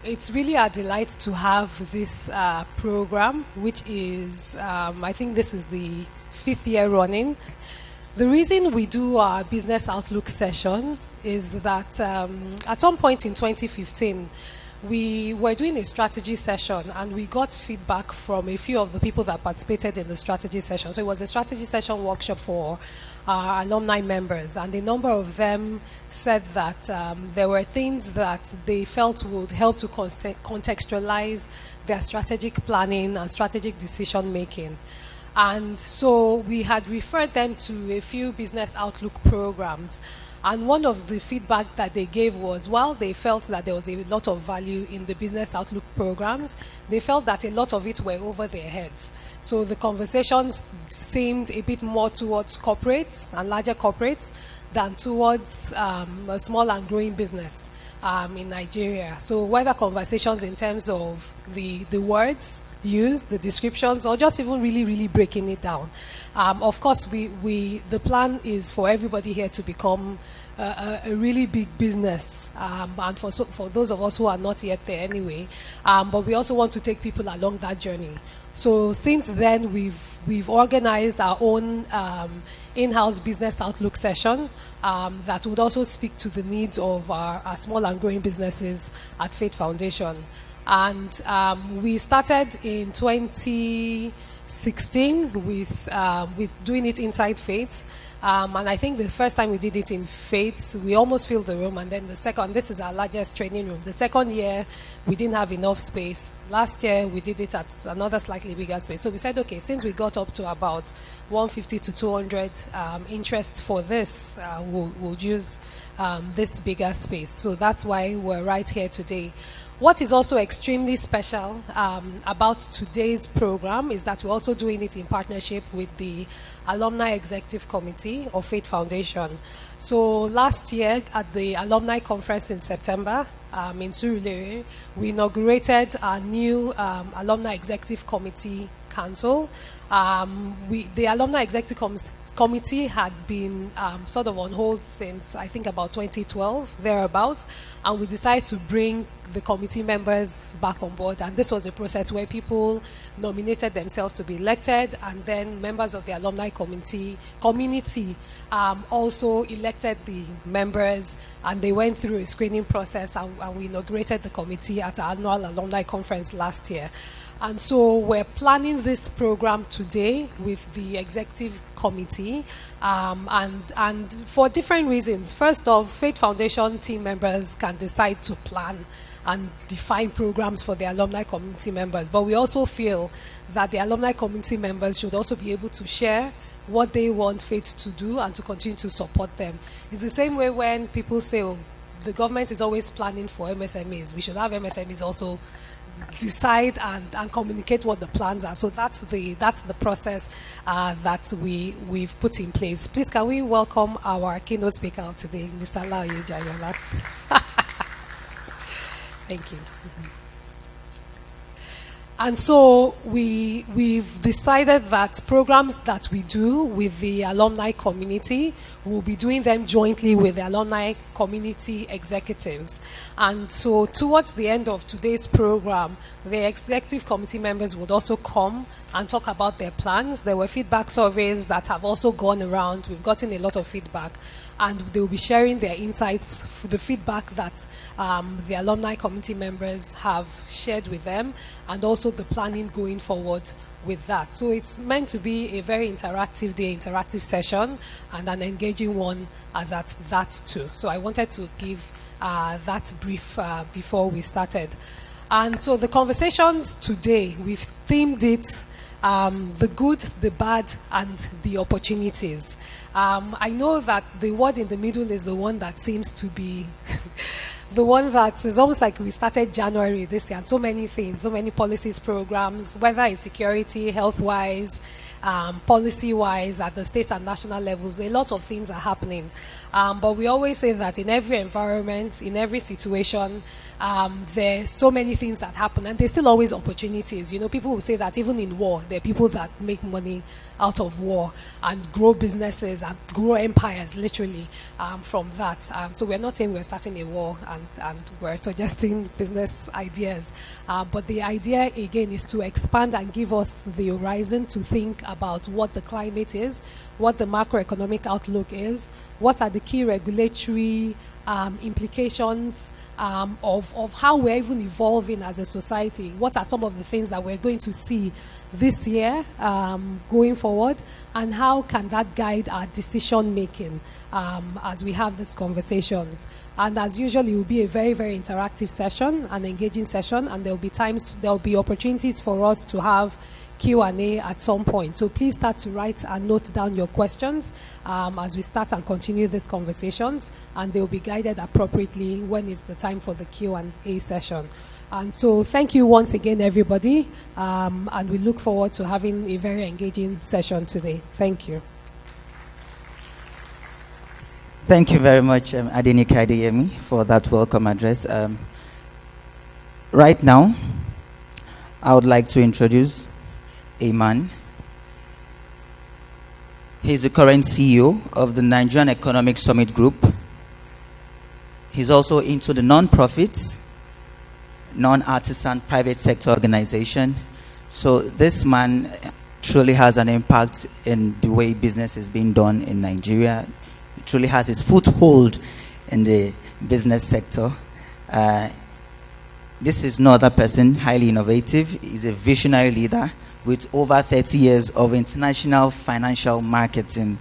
It's really a delight to have this program, which is, I think this is the 5th year running. The reason we do our Business Outlook session is that at some point in 2015, we were doing a strategy session and we got feedback from a few of the people that participated in the strategy session. So it was a strategy session workshop for our alumni members, and a number of them said that there were things that they felt would help to contextualize their strategic planning and strategic decision making. And so we had referred them to a few business outlook programs. And one of the feedback that they gave was, while they felt that there was a lot of value in the business outlook programs, they felt that a lot of it were over their heads. So the conversations seemed a bit more towards corporates and larger corporates than towards a small and growing business in Nigeria. So whether conversations in terms of the words used, the descriptions, or just even really breaking it down. Of course, the plan is for everybody here to become a really big business, and for those of us who are not yet there anyway. But we also want to take people along that journey. So since then, we've organized our own in-house business outlook session that would also speak to the needs of our small and growing businesses at FATE Foundation. And we started in 2016 with doing it inside FATE. And I think the first time we did it in FATE, we almost filled the room. And then this is our largest training room. The second year, we didn't have enough space. Last year, we did it at another slightly bigger space. So we said, okay, since we got up to about 150 to 200 interests for this, we'll use this bigger space. So that's why we're right here today. What is also extremely special about today's program is that we're also doing it in partnership with the Alumni Executive Committee of FATE Foundation. So last year at the Alumni Conference in September in Surulere, we inaugurated our new Alumni Executive Committee Council. The Alumni Executive Committee had been sort of on hold since I think about 2012, thereabouts, and we decided to bring the committee members back on board. And this was a process where people nominated themselves to be elected, and then members of the alumni community also elected the members, and they went through a screening process, and we inaugurated the committee at our annual alumni conference last year. And so we're planning this program today with the executive committee, and for different reasons. First off, FATE Foundation team members can decide to plan and define programs for the alumni community members. But we also feel that the alumni community members should also be able to share what they want FATE to do and to continue to support them. It's the same way when people say, oh, the government is always planning for MSMEs. We should have MSMEs also decide and communicate what the plans are. So that's the process that we've put in place. Please, can we welcome our keynote speaker of today, Mr. Laoye Jaiyeola. Thank you. And so we've decided that programs that we do with the alumni community, we'll be doing them jointly with the alumni community executives. And so towards the end of today's program, the executive committee members would also come and talk about their plans. There were feedback surveys that have also gone around. We've gotten a lot of feedback, and they will be sharing their insights for the feedback that the alumni committee members have shared with them, and also the planning going forward with that. So it's meant to be a very interactive day, interactive session, and an engaging one as at that too. So I wanted to give that brief before we started. And so the conversations today, we've themed it the good, the bad, and the opportunities. I know that the word in the middle is the one that seems to be the one that is almost like we started January this year, and so many things, so many policies, programs, whether it's security, health-wise, policy-wise, at the state and national levels, a lot of things are happening. But we always say that in every environment, in every situation, There's so many things that happen, and there's still always opportunities. People will say that even in war, there are people that make money out of war and grow businesses and grow empires literally from that. So we're not saying we're starting a war and we're suggesting business ideas. But the idea, again, is to expand and give us the horizon to think about what the climate is, what the macroeconomic outlook is, what are the key regulatory implications of how we're even evolving as a society. What are some of the things that we're going to see this year going forward, and how can that guide our decision making as we have these conversations. And as usual, it will be a very, very interactive session, an engaging session, and there'll be opportunities for us to have Q&A at some point. So please start to write and note down your questions as we start and continue these conversations, and they'll be guided appropriately when it's the time for the Q&A session. And so thank you once again, everybody, and we look forward to having a very engaging session today. Thank you. Thank you very much, Adenike Adeyemi, for that welcome address. Right now, I would like to introduce a man. He's the current CEO of the Nigerian Economic Summit Group. He's also into the non-profits, non-artisan private sector organization. So this man truly has an impact in the way business is being done in Nigeria. He truly has his foothold in the business sector. This is no other person, highly innovative. He's a visionary leader with over 30 years of international financial marketing.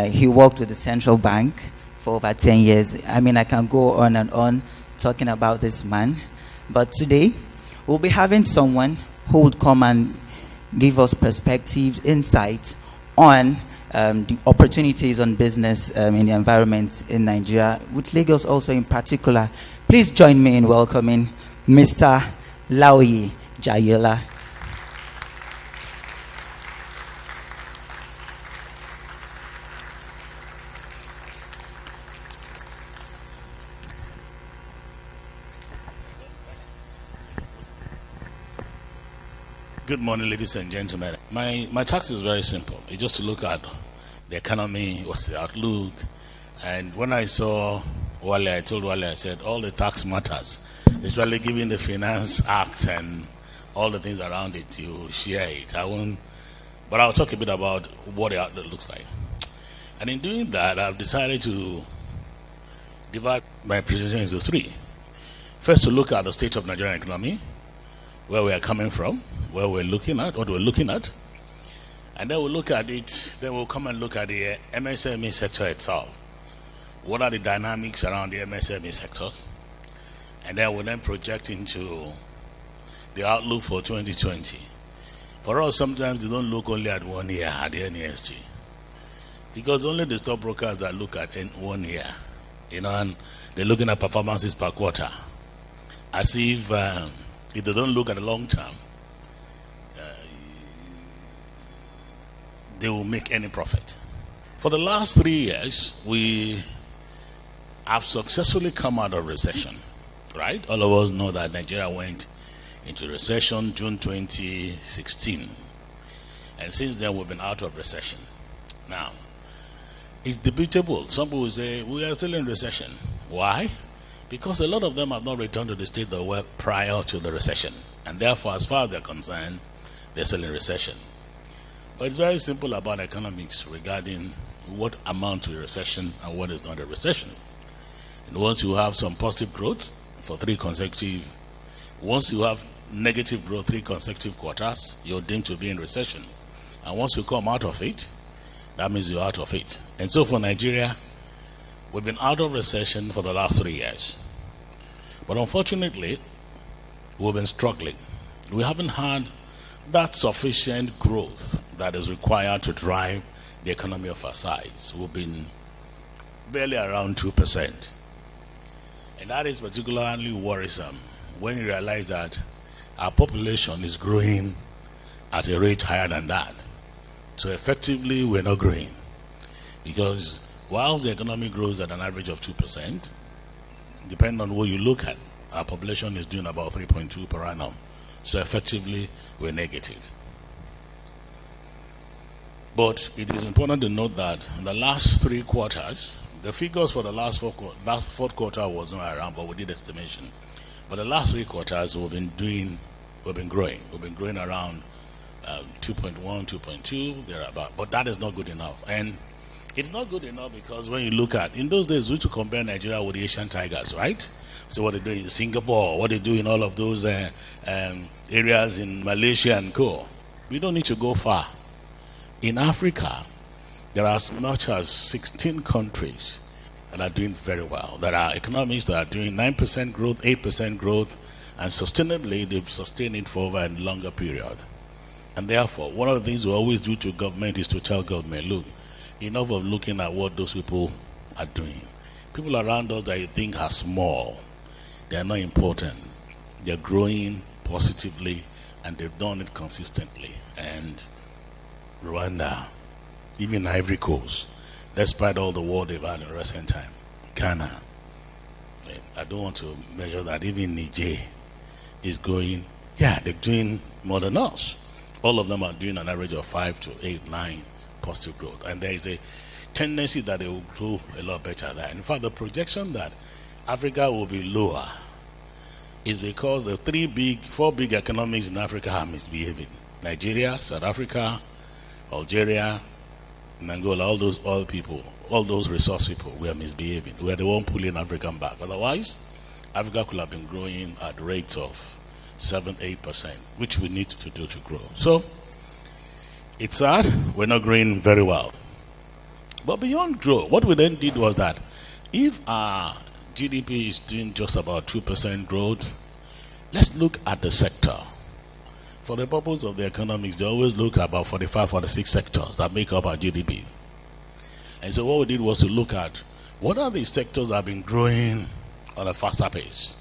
He worked with the central bank for over 10 years. I mean, I can go on and on talking about this man. But today, we'll be having someone who would come and give us perspectives, insights on the opportunities on business in the environment in Nigeria, with Lagos also in particular. Please join me in welcoming Mr. Laoye Jaiyeola. Good morning, ladies and gentlemen. My task is very simple. It's just to look at the economy, what's the outlook. And when I saw Wale, I told Wale, I said, all the tax matters, especially given the Finance Act and all the things around it, you share it. But I'll talk a bit about what the outlook looks like. And in doing that, I've decided to divide my presentation into three. First, to look at the state of Nigerian economy, where we are coming from, where we're looking at, what we're looking at. And then we'll look at it, then we'll come and look at the MSME sector itself. What are the dynamics around the MSME sectors? And then we'll then project into the outlook for 2020. For us, sometimes they don't look only at 1 year at the NESG. Because only the stockbrokers that look at 1 year, and they're looking at performances per quarter. As if they don't look at the long term, they will make any profit. For the last 3 years, we have successfully come out of recession, right? All of us know that Nigeria went into recession June 2016. And since then, we've been out of recession. Now, it's debatable. Some people say, we are still in recession. Why? Because a lot of them have not returned to the state they were prior to the recession. And therefore, as far as they're concerned, they're still in recession. But it's very simple about economics regarding what amounts to a recession and what is not a recession. And once you have some positive growth for once you have negative growth 3 consecutive quarters, you're deemed to be in recession. And once you come out of it, that means you're out of it. And so for Nigeria, we've been out of recession for the last 3 years. But unfortunately, we've been struggling. We haven't had that sufficient growth that is required to drive the economy of our size. We've been barely around 2%. And that is particularly worrisome when you realize that our population is growing at a rate higher than that. So effectively, we're not growing. Because whilst the economy grows at an average of 2%, depending on what you look at, Our population is doing about 3.2 per annum. So effectively, we're negative. But it is important to note that in the last 3 quarters, the figures for the last fourth quarter was not around, but we did estimation. But the last 3 quarters, we've been growing. We've been growing around 2.1, 2.2, thereabout. But that is not good enough. And it's not good enough because when you look at, in those days, we used to compare Nigeria with the Asian tigers, right? So what they do in Singapore, what they do in all of those areas in Malaysia and co. We don't need to go far. In Africa, there are as much as 16 countries that are doing very well. There are economies that are doing 9% growth, 8% growth, and sustainably they've sustained it for over a longer period. And therefore, one of the things we always do to government is to tell government, look, enough of looking at what those people are doing. People around us that you think are small, they are not important. They're growing positively, and they've done it consistently. And Rwanda, even Ivory Coast, despite all the war they've had in recent time, Ghana, I don't want to measure that. Even Niger is going, they're doing more than us. All of them are doing an average of 5 to 8, 9 positive growth. And there is a tendency that they will do a lot better there. In fact, the projection that Africa will be lower is because the 4 big economies in Africa are misbehaving. Nigeria, South Africa, Algeria, and Angola, all those oil people, all those resource people were misbehaving. We are the one pulling Africa back. Otherwise, Africa could have been growing at rates of 7-8%, which we need to do to grow. So, it's sad, we're not growing very well. But beyond growth, what we then did was that if our GDP is doing just about 2% growth, let's look at the sector. For the purpose of the economics, they always look at about 45, 46 sectors that make up our GDP. And so what we did was to look at what are the sectors that have been growing on a faster pace,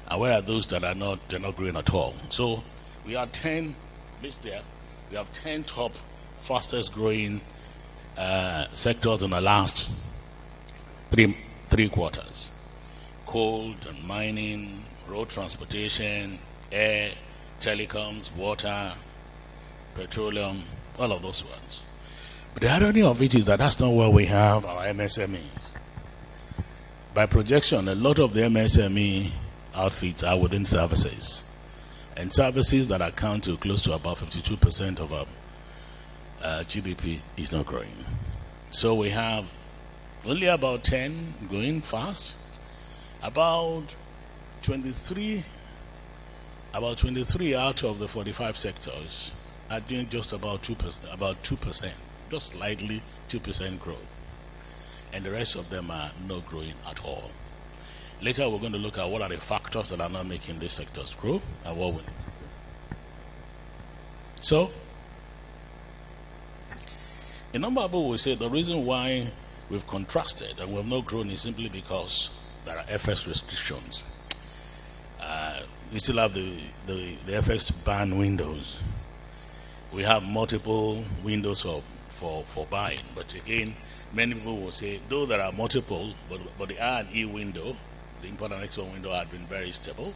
and where are those that are not growing at all. So we have 10 lists there. We have 10 top fastest growing sectors in the last three quarters. Coal and mining, road transportation, air, telecoms, water, petroleum, all of those ones. But the irony of it is that that's not where we have our MSMEs. By projection, a lot of the MSME outfits are within services. And services that account to close to about 52% of our GDP is not growing. So we have only about 10 going fast. About 23 out of the 45 sectors are doing just about 2%, just slightly 2% growth. And the rest of them are not growing at all. Later we're going to look at what are the factors that are not making these sectors grow and what will. So, a number of people will say the reason why we've contrasted and we've not grown is simply because there are FX restrictions. We still have the FX ban windows. We have multiple windows for buying. But again, many people will say, though there are multiple, but the R&E window, the import and export window, had been very stable.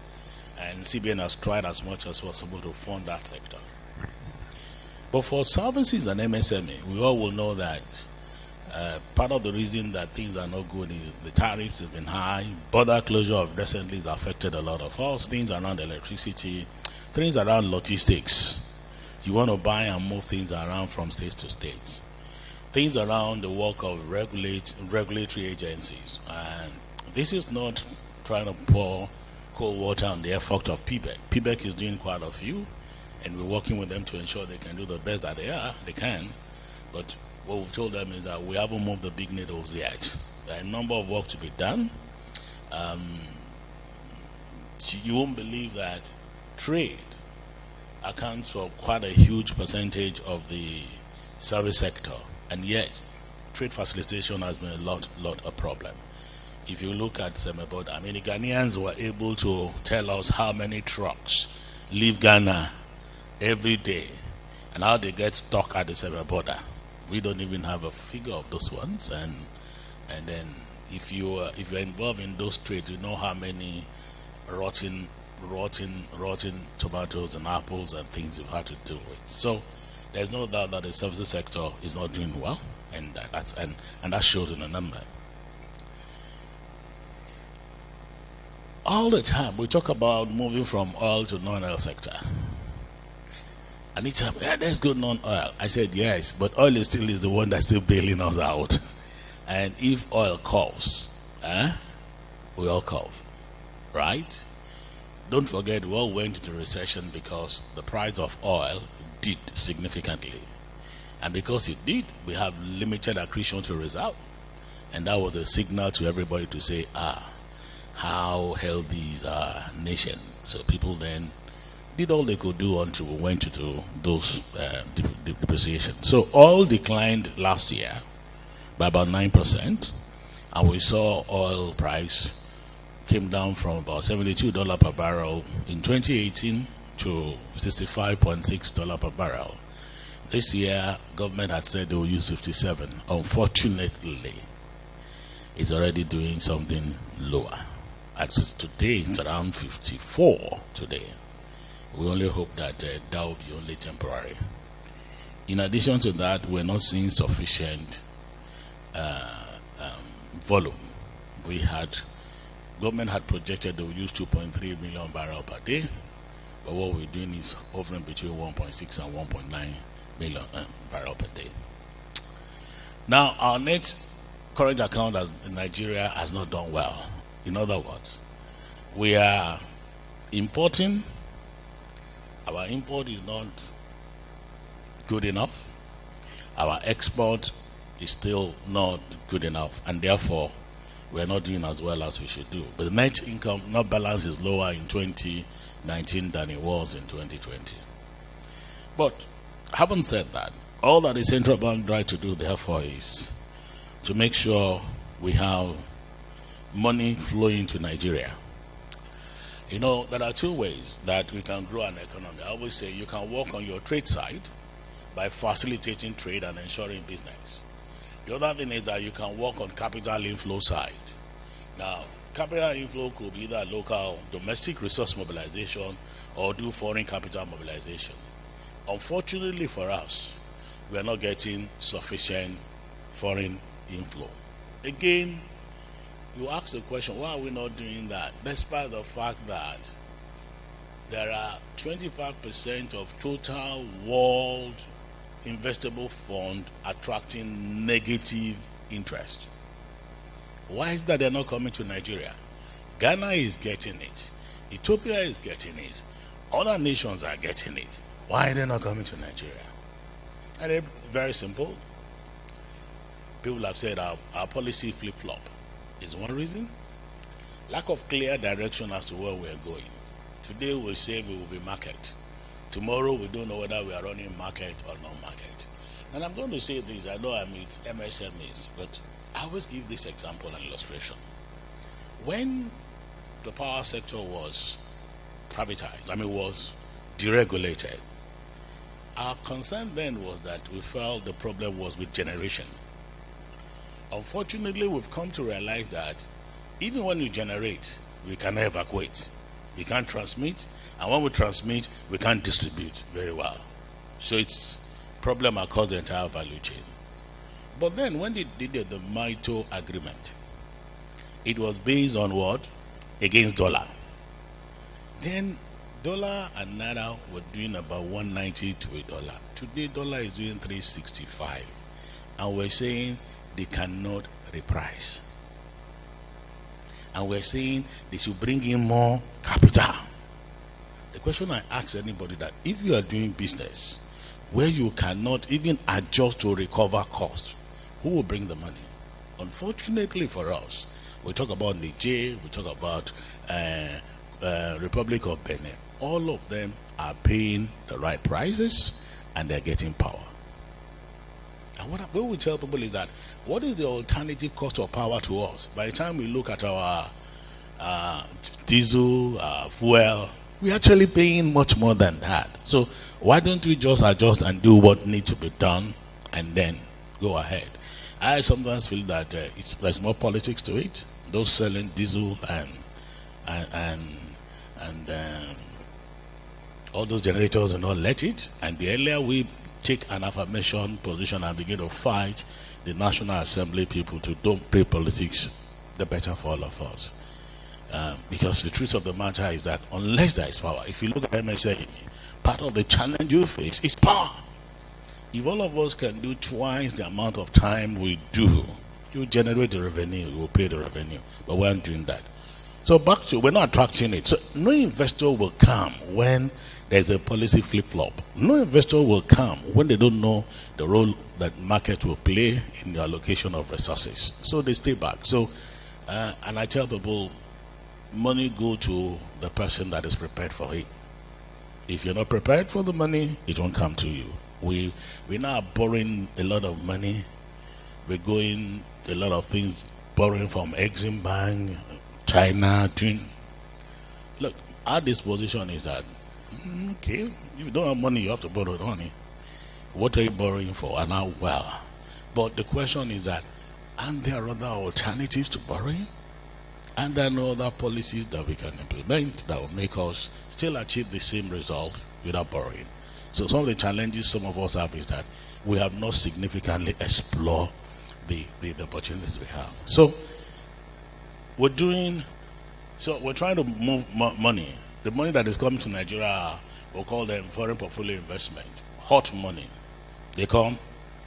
And CBN has tried as much as possible to fund that sector. But for services and MSME, we all will know that part of the reason that things are not good is the tariffs have been high. Border closure of recently has affected a lot of us. Things around electricity, things around logistics. You want to buy and move things around from states to states. Things around the work of regulatory agencies. And this is not trying to pour cold water on the effort of PBEC. PBEC is doing quite a few, and we're working with them to ensure they can do the best that they can. But what we've told them is that we haven't moved the big needles yet. There are a number of work to be done. You won't believe that trade accounts for quite a huge percentage of the service sector, and yet trade facilitation has been a lot a problem. If you look at Semebod, the Ghanaians were able to tell us how many trucks leave Ghana every day and how they get stuck at the Semebod border. We don't even have a figure of those ones, and then if you're involved in those trades, you know how many rotten tomatoes and apples and things you've had to deal with. So there's no doubt that the services sector is not doing well, and that shows in the number. All the time we talk about moving from oil to non-oil sector. And it's let's go non-oil. I said yes, but oil is the one that's still bailing us out. And if oil coughs, we all cough, right? Don't forget, we all went into recession because the price of oil dipped significantly. And because it did, we have limited accretion to result. And that was a signal to everybody to say, how healthy is our nation? So people then did all they could do until we went into those depreciation. So oil declined last year by about 9%. And we saw oil price came down from about $72 per barrel in 2018 to $65.6 per barrel. This year, government had said they will use 57. Unfortunately, it's already doing something lower. Today, it's around 54 today. We only hope that that will be only temporary. In addition to that, we're not seeing sufficient volume. Government had projected they will use 2.3 million barrels per day, but what we're doing is hovering between 1.6 and 1.9 million barrels per day. Now, our net current account in Nigeria has not done well. In other words, we are importing. Our import is not good enough. Our export is still not good enough, and therefore we're not doing as well as we should do. But the net income, not balance, is lower in 2019 than it was in 2020. But having said that, all that the central bank tried to do, therefore, is to make sure we have money flowing to Nigeria. You know, there are two ways that we can grow an economy. I always say you can work on your trade side by facilitating trade and ensuring business. The other thing is that you can work on capital inflow side. Now, capital inflow could be either local, domestic resource mobilization or do foreign capital mobilization. Unfortunately for us, we are not getting sufficient foreign inflow. Again, you ask the question, why are we not doing that? Despite the fact that there are 25% of total world investable fund attracting negative interest. Why is that they're not coming to Nigeria? Ghana is getting it. Ethiopia is getting it. Other nations are getting it. Why are they not coming to Nigeria? And it's very simple. People have said our policy flip-flop is one reason. Lack of clear direction as to where we're going. Today we say we will be market. Tomorrow we don't know whether we are running market or non-market. And I'm going to say this, I know I'm with MSMEs, but I always give this example and illustration. When the power sector was privatized, was deregulated, our concern then was that we felt the problem was with generation. Unfortunately, we've come to realize that even when we generate, we cannot evacuate. We can't transmit, and when we transmit, we can't distribute very well. So it's a problem across the entire value chain. But then when they did the MITO agreement, it was based on what? Against dollar. Then dollar and naira were doing about 190 to $1. Today, dollar is doing 365. And we're saying they cannot reprice. And we're saying they should bring in more capital. The question I ask anybody that if you are doing business where you cannot even adjust to recover cost, who will bring the money? Unfortunately for us, we talk about Niger, we talk about Republic of Benin. All of them are paying the right prices and they're getting power. And what we tell people is that, what is the alternative cost of power to us? By the time we look at our diesel, fuel, we're actually paying much more than that. So why don't we just adjust and do what needs to be done and then go ahead? I sometimes feel that there's more politics to it. Those selling diesel and And all those generators will not let it. And the earlier we take an affirmation position and begin to fight the National Assembly people to don't play politics, the better for all of us. Because the truth of the matter is that unless there is power, if you look at MSME, part of the challenge you face is power. If all of us can do twice the amount of time we do, you generate the revenue, you will pay the revenue. But we aren't doing that. So back to, we're not attracting it. So no investor will come when there's a policy flip-flop. No investor will come when they don't know the role that market will play in the allocation of resources. So they stay back. So, and I tell people, money go to the person that is prepared for it. If you're not prepared for the money, it won't come to you. We're now borrowing a lot of money. We're going a lot of things, borrowing from Exim Bank, China, look, our disposition is that, okay, if you don't have money, you have to borrow money. What are you borrowing for? And how well? But the question is that, aren't there other alternatives to borrowing? And there are no other policies that we can implement that will make us still achieve the same result without borrowing? So some of the challenges some of us have is that we have not significantly explored the opportunities we have. So we're trying to move money. The money that is coming to Nigeria, we'll call them foreign portfolio investment. Hot money. They come,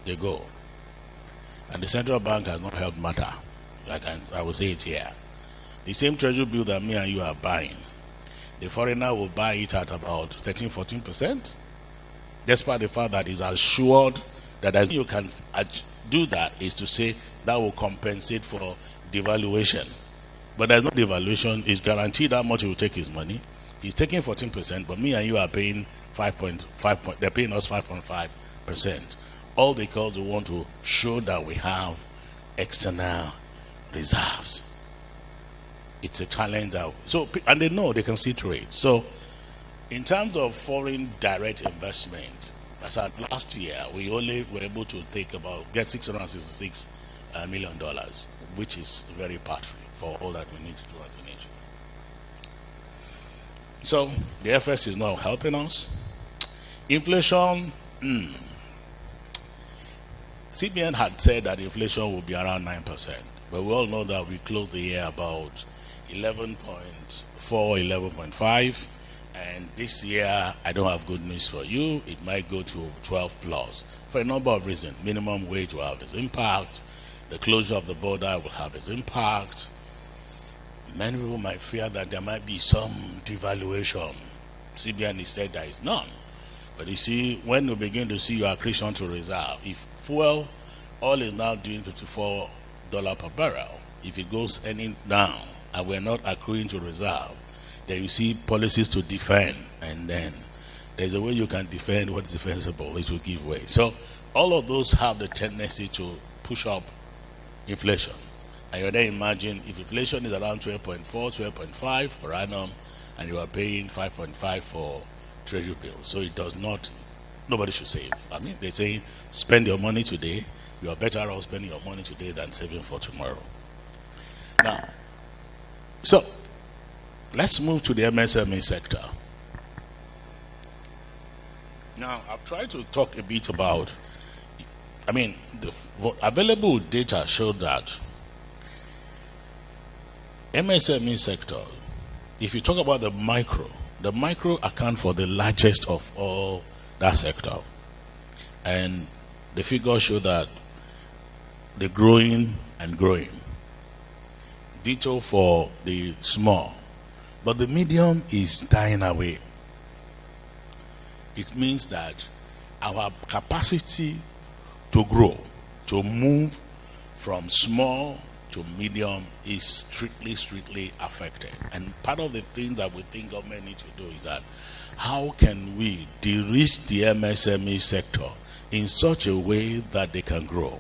they go. And the central bank has not helped matter. Like I will say it here. The same treasury bill that me and you are buying, the foreigner will buy it at about 13-14%. Despite the fact that it's assured that as you can do that is to say that will compensate for devaluation. But there's no devaluation. It's guaranteed how much he will take his money. He's taking 14%, but me and you are paying 5.5. They're paying us 5.5%. All because we want to show that we have external reserves. It's a challenge and they know they can see through it. So, in terms of foreign direct investment, as at last year, we only were able to get $666 million, which is very paltry for all that we need to do as a nation. So the FX is not helping us. Inflation, CBN had said that inflation will be around 9%, but we all know that we closed the year about 11.4, 11.5. And this year, I don't have good news for you. It might go to 12 plus for a number of reasons. Minimum wage will have its impact. The closure of the border will have its impact. Many people might fear that there might be some devaluation. CBN said there is none. But you see, when you begin to see your accretion to reserve, if fuel oil is now doing $54 per barrel, if it goes any down and we're not accruing to reserve, then you see policies to defend, and then there's a way you can defend what is defensible, it will give way. So all of those have the tendency to push up inflation. And you then imagine if inflation is around 12.4, 12.5 per annum, and you are paying 5.5 for treasury bills. So it does not, nobody should save. I mean, they say spend your money today. You are better off spending your money today than saving for tomorrow. Now, so let's move to the MSME sector. Now, I've tried to talk a bit about, the available data showed that MSME sector, if you talk about the micro account for the largest of all that sector. And the figures show that they're growing and growing. Ditto for the small. But the medium is dying away. It means that our capacity to grow, to move from small to medium is strictly affected. And part of the things that we think government needs to do is that how can we de-risk the MSME sector in such a way that they can grow?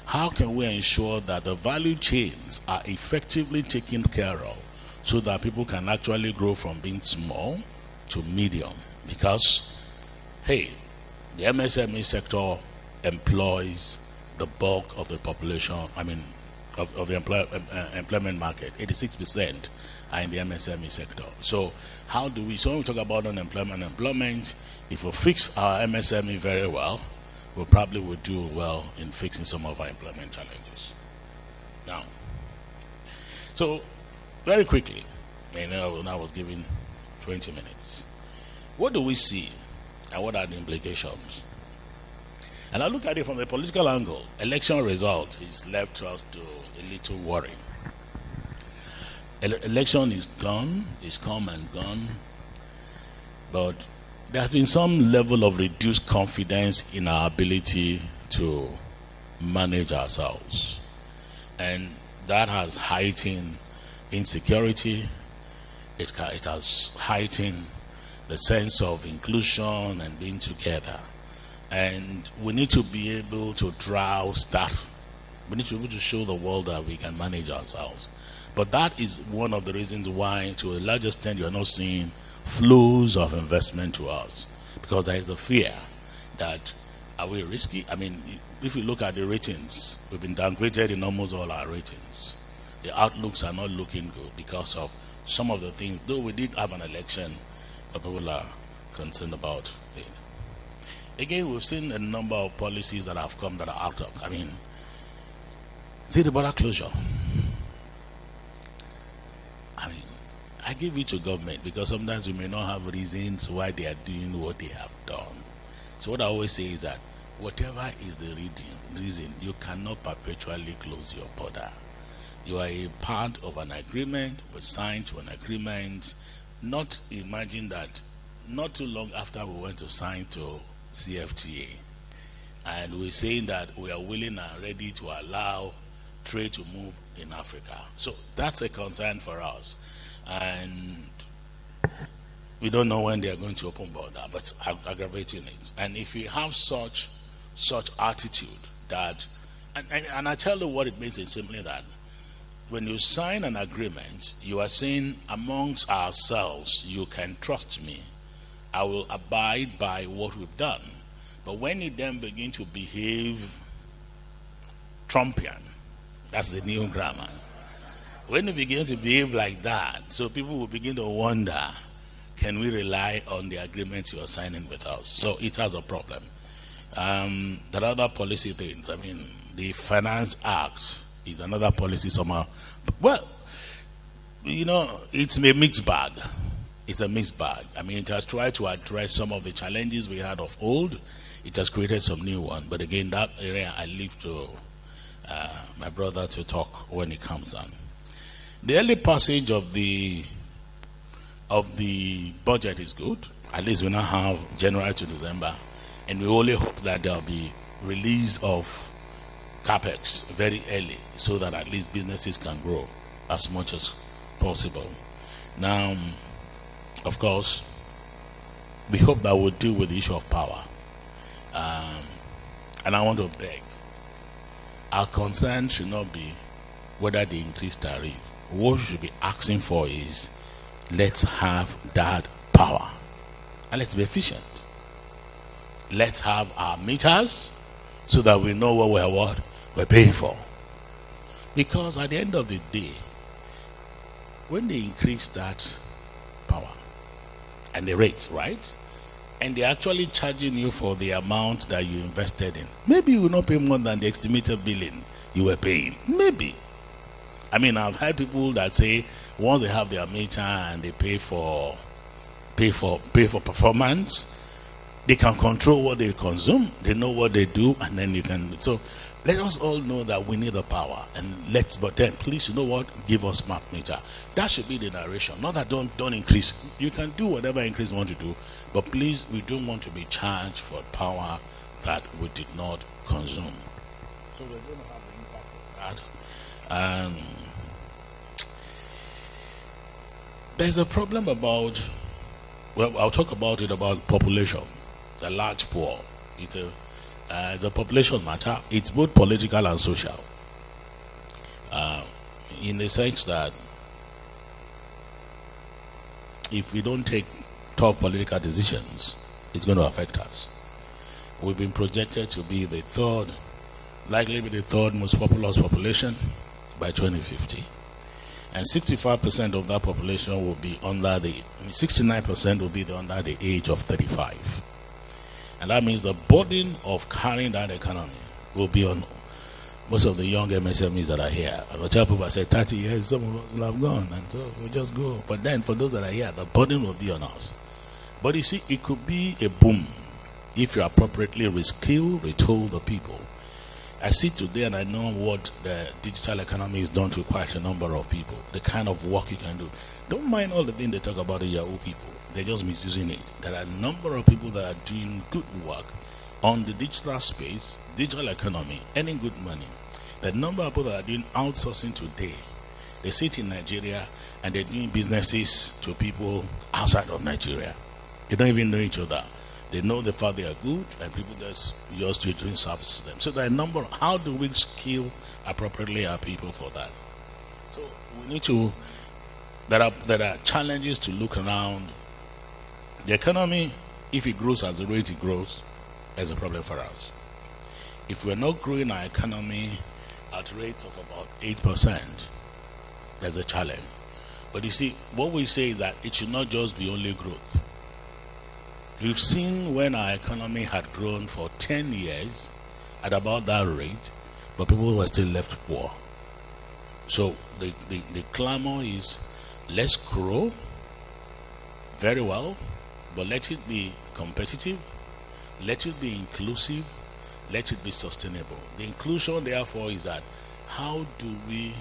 How can we ensure that the value chains are effectively taken care of so that people can actually grow from being small to medium? Because, hey, the MSME sector employs the bulk of the population, of the employment market. 86% are in the MSME sector. So how do we? So when we talk about unemployment, if we fix our MSME very well, we probably would do well in fixing some of our employment challenges. Now, so very quickly, when I was given 20 minutes, what do we see and what are the implications? And I look at it from the political angle. Election result is left us to a little worry. Election is gone, it's come and gone, but there has been some level of reduced confidence in our ability to manage ourselves. And that has heightened insecurity. It has heightened the sense of inclusion and being together. And we need to be able to drowse that. We need to be able to show the world that we can manage ourselves. But that is one of the reasons why, to a large extent, you are not seeing flows of investment to us. Because there is the fear that, are we risky? I mean, if you look at the ratings, we've been downgraded in almost all our ratings. The outlooks are not looking good because of some of the things. Though we did have an election, but people are concerned about it. Again, we've seen a number of policies that have come that are out of. I mean, see the border closure. I mean, I give it to government because sometimes we may not have reasons why they are doing what they have done. So what I always say is that whatever is the reason, you cannot perpetually close your border. You are a part of an agreement, but signed to an agreement. Not imagine that not too long after we went to sign to CFTA, and we're saying that we are willing and ready to allow trade to move in Africa. So that's a concern for us, and we don't know when they are going to open border, but aggravating it. And if you have such attitude that, and I tell you what it means is simply that when you sign an agreement, you are saying amongst ourselves, you can trust me. I will abide by what we've done. But when you then begin to behave Trumpian, that's the new grammar. When you begin to behave like that, so people will begin to wonder, can we rely on the agreements you are signing with us? So it has a problem. There are other policy things. I mean, the Finance Act is another policy somehow. Well, you know, it's a mixed bag. It's a mixed bag. I mean, it has tried to address some of the challenges we had of old. It has created some new ones. But again, that area I leave to my brother to talk when it comes on. The early passage of the budget is good. At least we now have January to December. And we only hope that there will be release of CapEx very early so that at least businesses can grow as much as possible. Now, of course, we hope that we'll deal with the issue of power. And I want to beg, our concern should not be whether they increase tariff. What we should be asking for is, let's have that power. And let's be efficient. Let's have our meters so that we know what we're paying for. Because at the end of the day, when they increase that power, and the rates, right? And they're actually charging you for the amount that you invested in. Maybe you will not pay more than the estimated billing you were paying. Maybe. I mean, I've heard people that say once they have their meter and they pay for performance, they can control what they consume. They know what they do, and then you can. So let us all know that we need the power, but then please, you know what? Give us smart meter. That should be the narration. Not that don't increase. You can do whatever increase you want to do, but please, we don't want to be charged for power that we did not consume. So we're going to have the impact of that. There's a problem about. Well, I'll talk about it about population, the large poor. It's a population matter. It's both political and social. In the sense that if we don't take tough political decisions, it's going to affect us. We've been projected to be likely the third most populous population by 2050. And 65% of that population will be 69% will be under the age of 35. And that means the burden of carrying that economy will be on most of the young MSMEs that are here. I will tell people, I said 30 years, some of us will have gone, and so we'll just go. But then for those that are here, the burden will be on us. But you see, it could be a boom if you appropriately reskill, retool the people. I see today and I know what the digital economy has done to quite a number of people, the kind of work you can do. Don't mind all the things they talk about the Yahoo people. They're just misusing it. There are a number of people that are doing good work on the digital space, digital economy, earning good money. The number of people that are doing outsourcing today, they sit in Nigeria and they're doing businesses to people outside of Nigeria. They don't even know each other. They know the fact they are good, and people just doing service to them. So there are a number. How do we skill appropriately our people for that? So we need to. There are challenges to look around. The economy, if it grows at the rate it grows, there's a problem for us. If we're not growing our economy at rates of about 8%, there's a challenge. But you see, what we say is that it should not just be only growth. We've seen when our economy had grown for 10 years at about that rate, but people were still left poor. So the clamor is, let's grow very well, but let it be competitive, let it be inclusive, let it be sustainable. The inclusion, therefore, is that how do we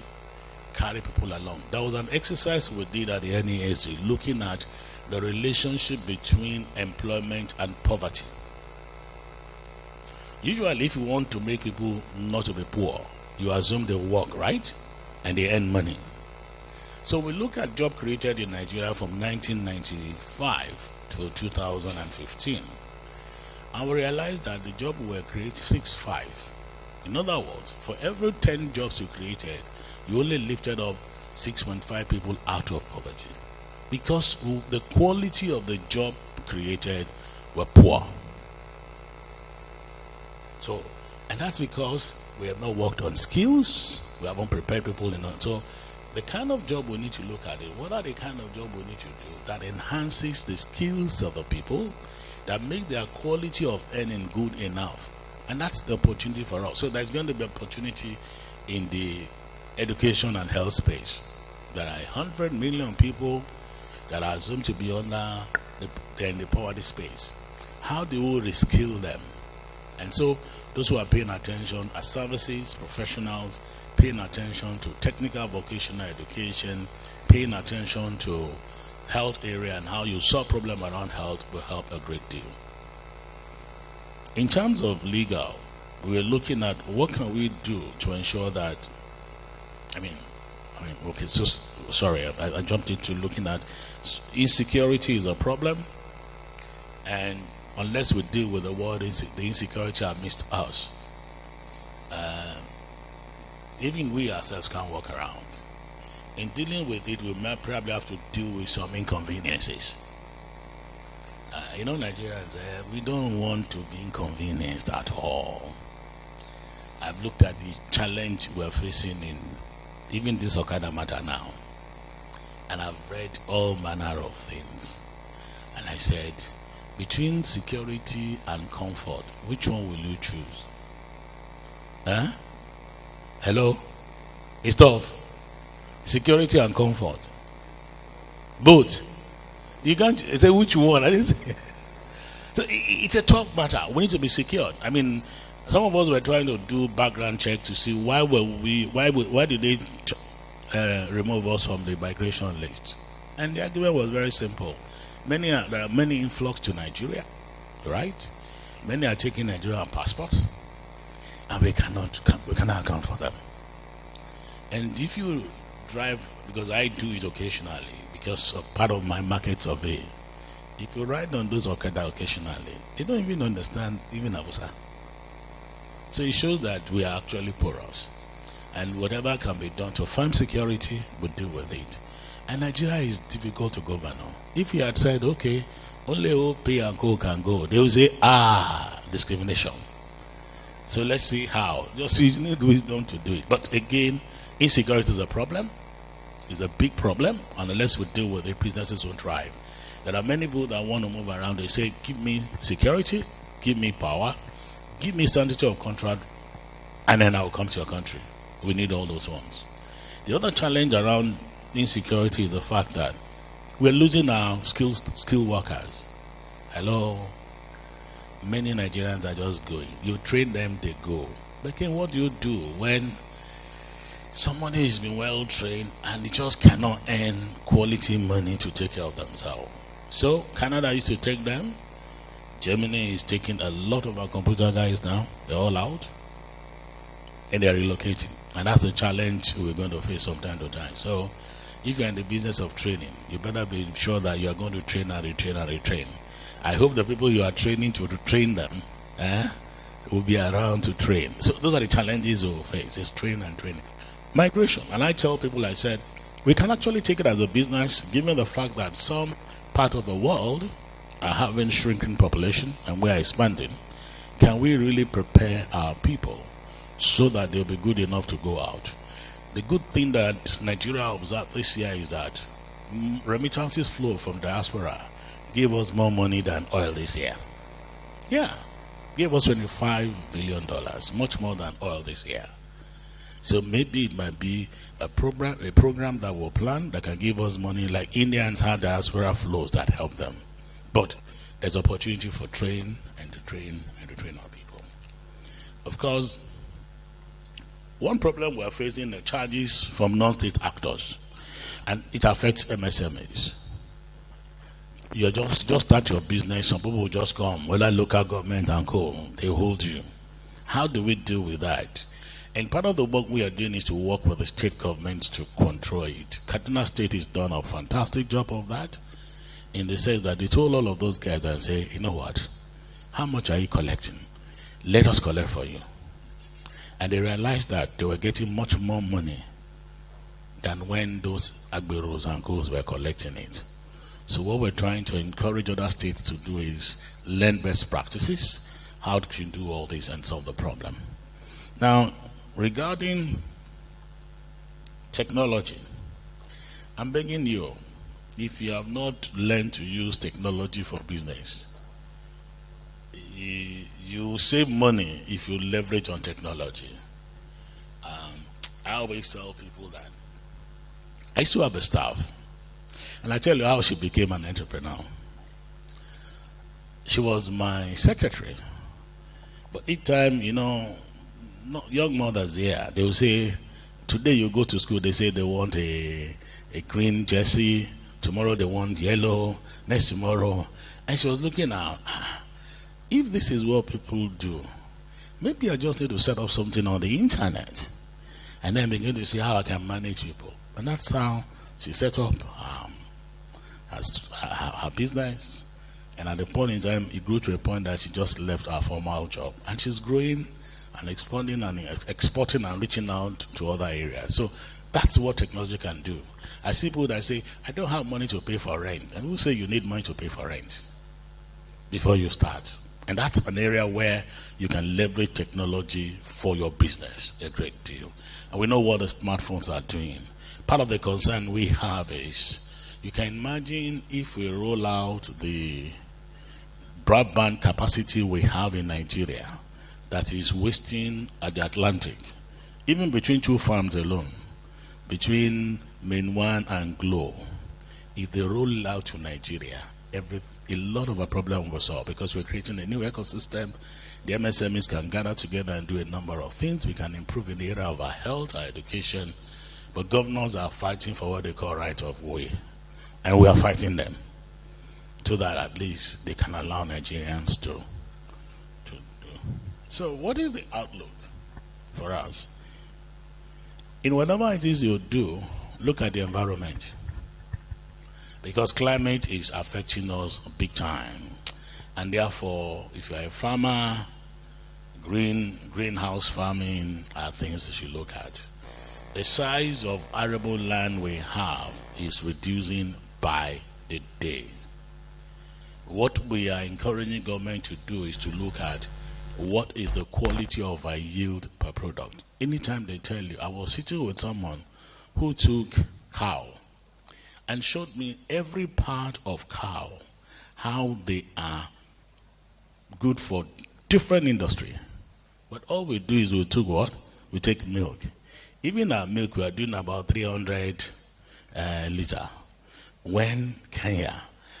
carry people along? There was an exercise we did at the NESG looking at the relationship between employment and poverty. Usually, if you want to make people not to be poor, you assume they work, right? And they earn money. So we look at job created in Nigeria from 1995 to 2015. And we realized that the job were created 6.5. In other words, for every 10 jobs you created, you only lifted up 6.5 people out of poverty. Because the quality of the job created were poor. So, and that's because we have not worked on skills, we haven't prepared people enough. So, the kind of job we need to look at it, what are the kind of job we need to do that enhances the skills of the people, that make their quality of earning good enough? And that's the opportunity for us. So, there's going to be opportunity in the education and health space. There are 100 million people that are assumed to be under in the poverty space. How do we reskill them? And so those who are paying attention are services, professionals, paying attention to technical vocational education, paying attention to health area and how you solve problem around health will help a great deal. In terms of legal, we're looking at what can we do to ensure that, okay, so sorry, I jumped into looking at insecurity is a problem, and unless we deal with the world, the insecurity amidst us, even we ourselves can't walk around. In dealing with it, we might probably have to deal with some inconveniences. Nigerians, we don't want to be inconvenienced at all. I've looked at the challenge we're facing in even this Okada matter now, and I've read all manner of things, and I said, between security and comfort, which one will you choose? Hello? It's tough. Security and comfort. Both. You can't say which one. I didn't say. So it's a tough matter. We need to be secured. Some of us were trying to do background check to see why did they remove us from the migration list? And the argument was very simple. There are many influx to Nigeria, right? Many are taking Nigerian passports, and we cannot account for them. And if you drive, because I do it occasionally, because of part of my market survey, if you ride on those Okada occasionally, they don't even understand even Hausa. So it shows that we are actually porous. And whatever can be done to farm security, we'll deal with it. And Nigeria is difficult to govern. If he had said, okay, only OP and Co can go, they will say, discrimination. So let's see how. Just you need wisdom to do it. But again, Insecurity is a problem. It's a big problem, and unless we deal with it, businesses won't thrive. There are many people that want to move around. They say, give me security, give me power, give me certainty of contract, and then I'll come to your country. We need all those ones. The other challenge around insecurity is the fact that we're losing our skilled workers. Hello? Many Nigerians are just going. You train them, they go. But again, what do you do when somebody has been well trained and they just cannot earn quality money to take care of themselves? So Canada used to take them. Germany is taking a lot of our computer guys now. They're all out. And they're relocating. And that's a challenge we're going to face from time to time. So if you're in the business of training, you better be sure that you are going to train and retrain and retrain. I hope the people you are training to train them will be around to train. So those are the challenges we'll face. It's train and training. Migration. And I tell people, I said, we can actually take it as a business, given the fact that some part of the world are having shrinking population and we are expanding. Can we really prepare our people so that they'll be good enough to go out? The good thing that Nigeria observed this year is that remittances flow from diaspora gave us more money than oil this year. Yeah, gave us $25 billion, much more than oil this year. So maybe it might be a program that we'll plan that can give us money, like Indians had diaspora flows that help them. But there's opportunity for train and to train our people. Of course, one problem we're facing are charges from non-state actors, and it affects MSMEs. You just start your business, some people will just come, whether local government and co, they hold you. How do we deal with that? And part of the work we are doing is to work with the state governments to control it. Kaduna State has done a fantastic job of that, in the sense that they told all of those guys and say, you know what, how much are you collecting? Let us collect for you. And they realized that they were getting much more money than when those agberos and co's were collecting it. So what we're trying to encourage other states to do is learn best practices. How can you do all this and solve the problem? Now, regarding technology, I'm begging you, if you have not learned to use technology for business, you save money if you leverage on technology. I always tell people that I used to have a staff, and I tell you how she became an entrepreneur. She was my secretary, but each time, young mothers here, they will say, today you go to school, they say they want a green jersey, tomorrow they want yellow, next tomorrow. And she was looking out, if this is what people do, maybe I just need to set up something on the internet and then begin to see how I can manage people. And that's how she set up her business. And at the point in time, it grew to a point that she just left her formal job. And she's growing and expanding and exporting and reaching out to other areas. So that's what technology can do. I see people that say, I don't have money to pay for rent. And who say you need money to pay for rent before you start? And that's an area where you can leverage technology for your business a great deal. And we know what the smartphones are doing. Part of the concern we have is, you can imagine if we roll out the broadband capacity we have in Nigeria that is wasting at the Atlantic, even between two farms alone, between Main 1 and Glo, if they roll out to Nigeria, a lot of our problem will solve, because we're creating a new ecosystem. The MSMEs can gather together and do a number of things. We can improve in the area of our health, our education, but governors are fighting for what they call right of way, and we are fighting them so that at least they can allow Nigerians to do. So what is the outlook for us? In whatever it is you do, look at the environment, because climate is affecting us big time. And therefore, if you're a farmer, greenhouse farming are things that you look at. The size of arable land we have is reducing by the day. What we are encouraging government to do is to look at what is the quality of our yield per product. Anytime they tell you, I was sitting with someone who took cow and showed me every part of cow, how they are good for different industry. But all we do is we took what? We take milk. Even our milk, we are doing about 300 liter. When Kenya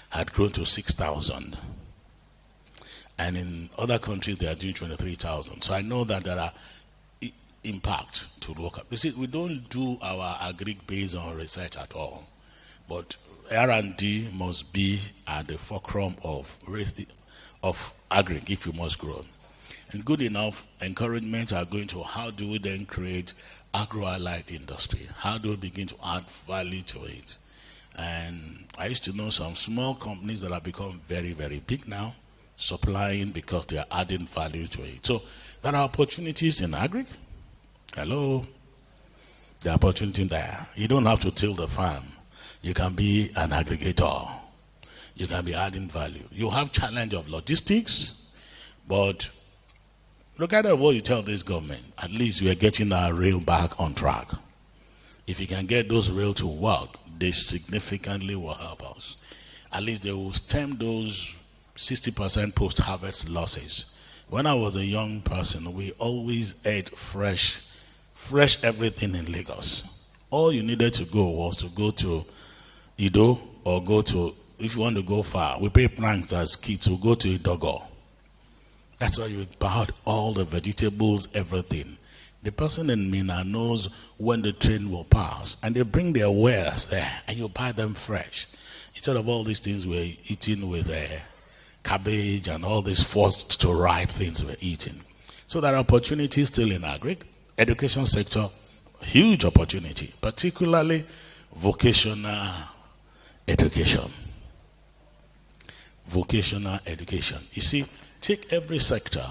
had grown to 6,000. And in other countries, they are doing 23,000. So I know that there are impact to look at. You see, we don't do our agri based on research at all. But R&D must be at the fulcrum of agri if you must grow. And good enough encouragement are going to how do we then create agro-allied industry? How do we begin to add value to it? And I used to know some small companies that have become very, very big now, supplying because they are adding value to it. So there are opportunities in agri. Hello? There are opportunities there. You don't have to till the farm. You can be an aggregator. You can be adding value. You have challenge of logistics, but look at what you tell this government. At least we are getting our rail back on track. If you can get those rail to work, they significantly will help us. At least they will stem those 60% post-harvest losses. When I was a young person, we always ate fresh everything in Lagos. All you needed to go was to go to Ido or go to, if you want to go far, we pay pranks as kids, we go to Idogo. That's why you bought all the vegetables, everything. The person in Mina knows when the train will pass, and they bring their wares there, and you buy them fresh. Instead of all these things we're eating with cabbage and all these forced to ripe things we're eating. So there are opportunities still in agri. Education sector, huge opportunity, particularly vocational education. Vocational education. You see, take every sector.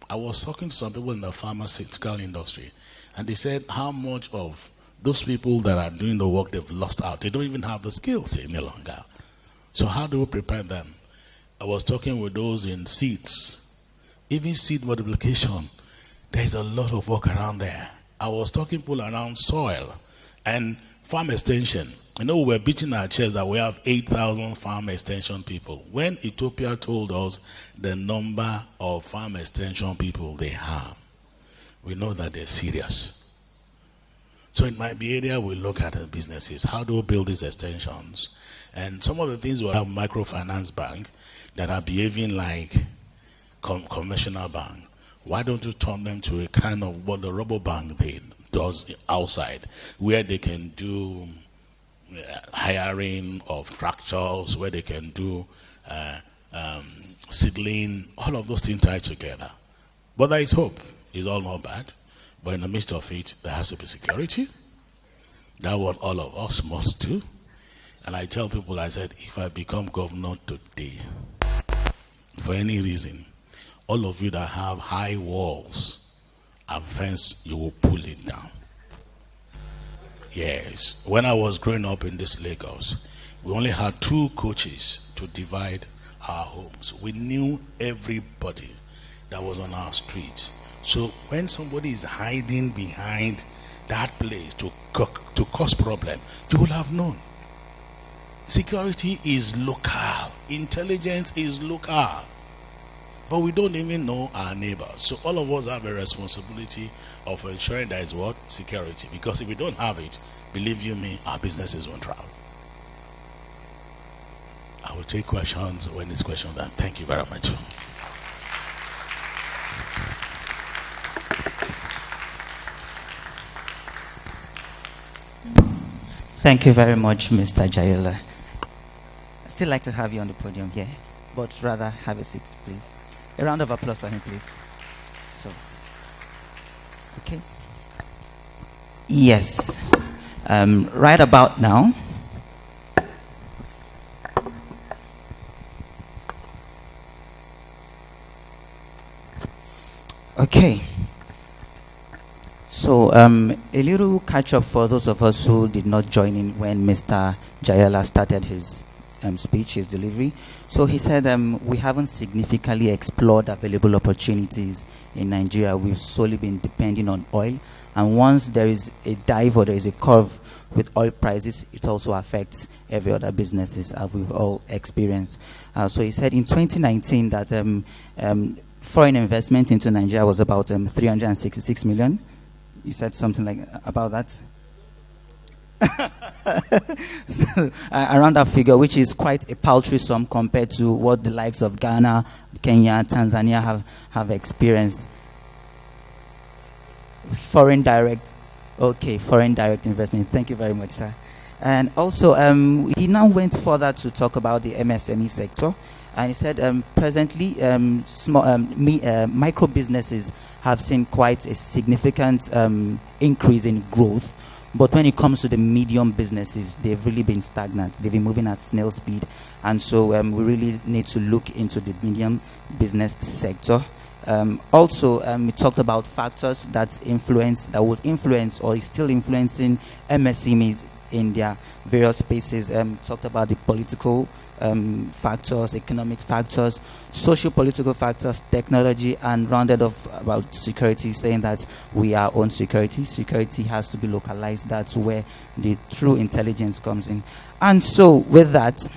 I was talking to some people in the pharmaceutical industry, and they said how much of those people that are doing the work they've lost out. They don't even have the skills any longer. So how do we prepare them? I was talking with those in seeds. Even seed multiplication, there's a lot of work around there. I was talking to people around soil and farm extension. You know, we're beating our chests that we have 8,000 farm extension people. When Ethiopia told us the number of farm extension people they have, we know that they're serious. So it might be area we look at in businesses. How do we build these extensions? And some of the things we have microfinance bank that are behaving like conventional bank. Why don't you turn them to a kind of what the robo bank does outside, where they can do hiring of tractors, where they can do seedling, all of those things tied together. But there is hope. It's all not bad. But in the midst of it, there has to be security. That's what all of us must do. And I tell people, I said, if I become governor today, for any reason, all of you that have high walls and fence, you will pull it down. Yes. When I was growing up in this Lagos, we only had 2 coaches to divide our homes. We knew everybody that was on our streets. So when somebody is hiding behind that place to cause problem, you will have known. Security is local. Intelligence is local. But we don't even know our neighbors. So all of us have a responsibility of ensuring there is what? Security. Because if we don't have it, believe you me, our businesses won't travel. I will take questions when it's question done. Thank you very much. Thank you very much, Mr. Jaiyeola. I'd still like to have you on the podium here, but rather have a seat, please. A round of applause for him, please. So, okay. Yes. Right about now. Okay. So, a little catch up for those of us who did not join in when Mr. Jaiyeola started his speech, his delivery. So he said, we haven't significantly explored available opportunities in Nigeria. We've solely been depending on oil. And once there is a dive or there is a curve with oil prices, it also affects every other businesses, as we've all experienced. So he said in 2019 that foreign investment into Nigeria was about 366 million. You said something like about that? So, around that figure, which is quite a paltry sum compared to what the likes of Ghana, Kenya, Tanzania have experienced. Foreign direct investment. Thank you very much, sir. And also, he now went further to talk about the MSME sector. And he said, presently, micro businesses have seen quite a significant increase in growth. But when it comes to the medium businesses, they've really been stagnant. They've been moving at snail speed. And so we really need to look into the medium business sector. Also, we talked about factors that would influence or is still influencing MSMEs in their various spaces. Talked about the political factors, economic factors, socio-political factors, technology, and rounded off about security, saying that we are on security. Security has to be localized. That's where the true intelligence comes in. And so with that,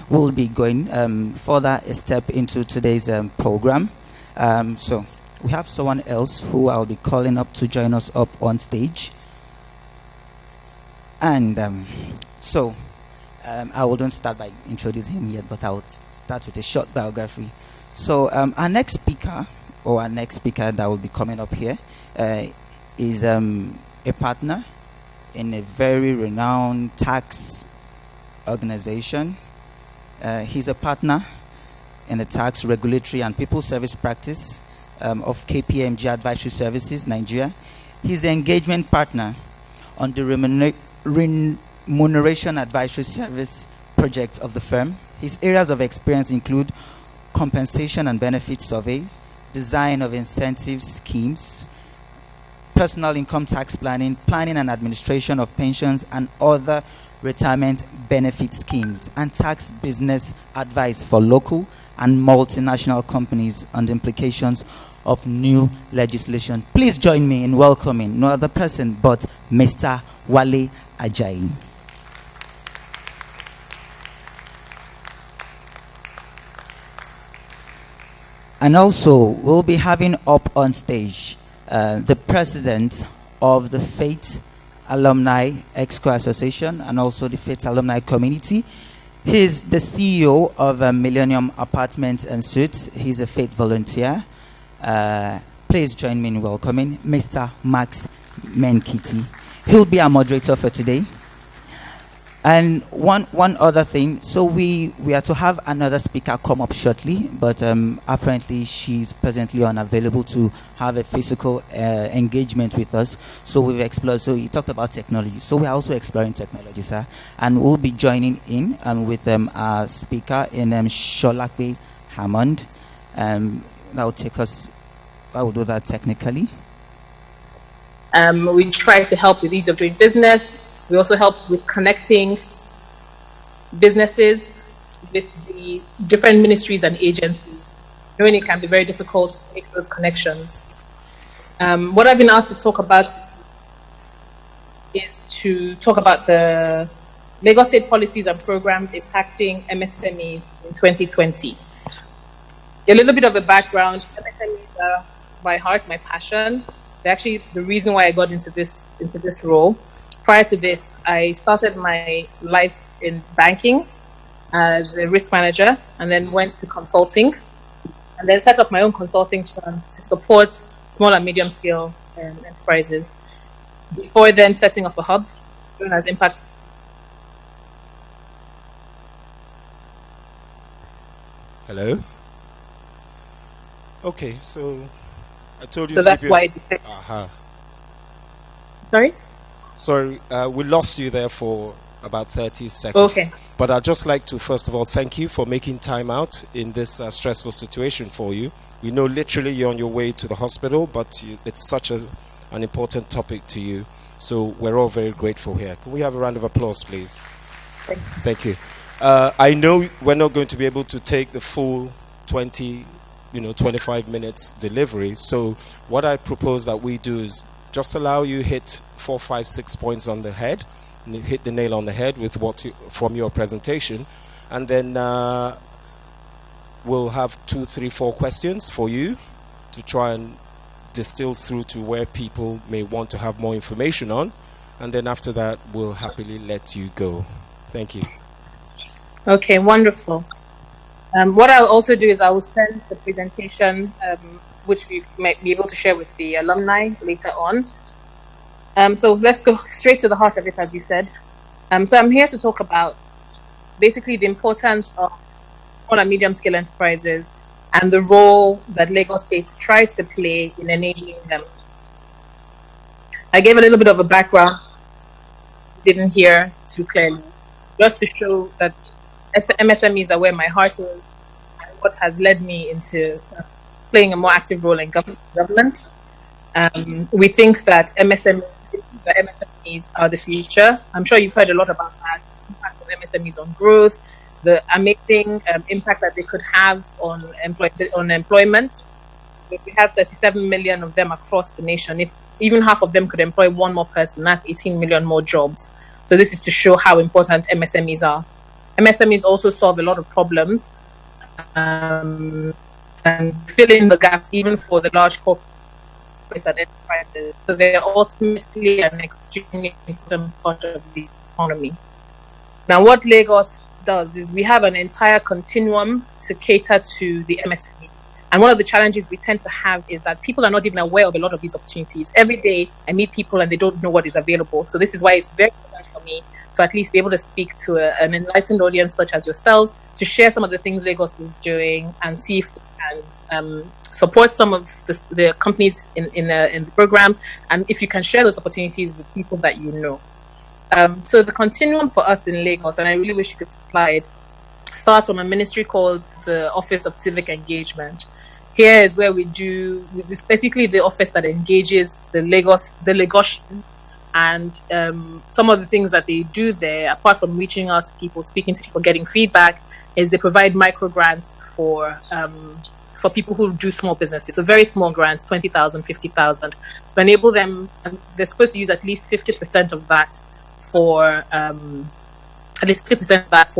we'll be going further a step into today's program. So we have someone else who I'll be calling up to join us up on stage. And I wouldn't start by introducing him yet, but I would start with a short biography. So our next speaker that will be coming up here is a partner in a very renowned tax organization. He's a partner in the tax, regulatory, and people service practice of KPMG Advisory Services, Nigeria. He's the engagement partner on the remuneration advisory service projects of the firm. His areas of experience include compensation and benefit surveys, design of incentive schemes, personal income tax planning, planning and administration of pensions and other retirement benefit schemes, and tax business advice for local and multinational companies on the implications of new legislation. Please join me in welcoming no other person but Mr. Wale Ajayi. And also, we'll be having up on stage the president of the FATE Alumni Association and also the FATE Alumni Community. He's the CEO of Millennium Apartments and Suites. He's a FATE volunteer. Please join me in welcoming Mr. Max Menkiti. He'll be our moderator for today. And one other thing, so we are to have another speaker come up shortly, but apparently she's presently unavailable to have a physical engagement with us. So we've explored, so you talked about technology. So we're also exploring technology, sir. And we'll be joining in with our speaker in Solape Hammond. That will take us, I will do that technically. We try to help with ease of doing business. We also help with connecting businesses with the different ministries and agencies. Knowing it can be very difficult to make those connections. What I've been asked to talk about is to talk about the Lagos State policies and programs impacting MSMEs in 2020. A little bit of a background. MSMEs are my heart, my passion. They're actually the reason why I got into this role. Prior to this, I started my life in banking as a risk manager and then went to consulting and then set up my own consulting firm to support small and medium scale enterprises before then setting up a hub known as Impact. Hello? Okay, so I told you. So that's why I decided. Sorry? Sorry, we lost you there for about 30 seconds. Okay. But I'd just like to, first of all, thank you for making time out in this stressful situation for you. We know literally you're on your way to the hospital, but it's such an important topic to you. So we're all very grateful here. Can we have a round of applause, please? Thank you. Thank you. I know we're not going to be able to take the full 25 minutes delivery. So what I propose that we do is just allow you hit 4, 5, 6 points on the head, hit the nail on the head with from your presentation, and then we'll have 2, 3, 4 questions for you to try and distill through to where people may want to have more information on, and then after that we'll happily let you go. Thank you. Okay, wonderful. What I'll also do is I will send the presentation, which we might be able to share with the alumni later on. So let's go straight to the heart of it, as you said. So I'm here to talk about basically the importance of small and medium-scale enterprises and the role that Lagos State tries to play in enabling them. I gave a little bit of a background, didn't hear too clearly, just to show that MSMEs are where my heart is and what has led me into playing a more active role in government. We think that MSMEs are the future. I'm sure you've heard a lot about that, the impact of MSMEs on growth, the amazing impact that they could have on employment. If we have 37 million of them across the nation, if even half of them could employ one more person, that's 18 million more jobs. So this is to show how important MSMEs are. MSMEs also solve a lot of problems and fill in the gaps even for the large corporates and enterprises. So they're ultimately an extremely important part of the economy. Now, what Lagos does is we have an entire continuum to cater to the MSME. And one of the challenges we tend to have is that people are not even aware of a lot of these opportunities. Every day I meet people and they don't know what is available. So this is why it's very important for me to at least be able to speak to an enlightened audience such as yourselves, to share some of the things Lagos is doing and see if we can support some of the companies in the program, and if you can share those opportunities with people that you know. So the continuum for us in Lagos, and I really wish you could slide, starts from a ministry called the Office of Civic Engagement. Here is where it's basically the office that engages the Lagosian, and some of the things that they do there, apart from reaching out to people, speaking to people, getting feedback, is they provide micro grants for people who do small businesses. So very small grants, 20,000, 50,000, to enable them. And they're supposed to use at least 50% of that for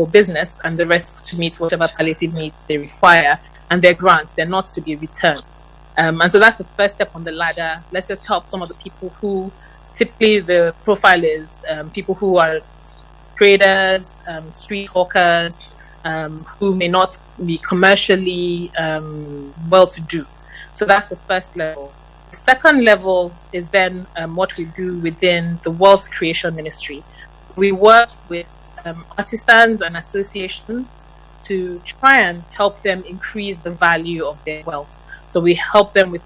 business, and the rest to meet whatever palliative needs they require. And their grants, they're not to be returned. And so that's the first step on the ladder. Let's just help some of the people who typically the profile is people who are traders, street hawkers, who may not be commercially well-to-do. So that's the first level. The second level is then what we do within the Wealth Creation Ministry. We work with artisans and associations to try and help them increase the value of their wealth. So we help them with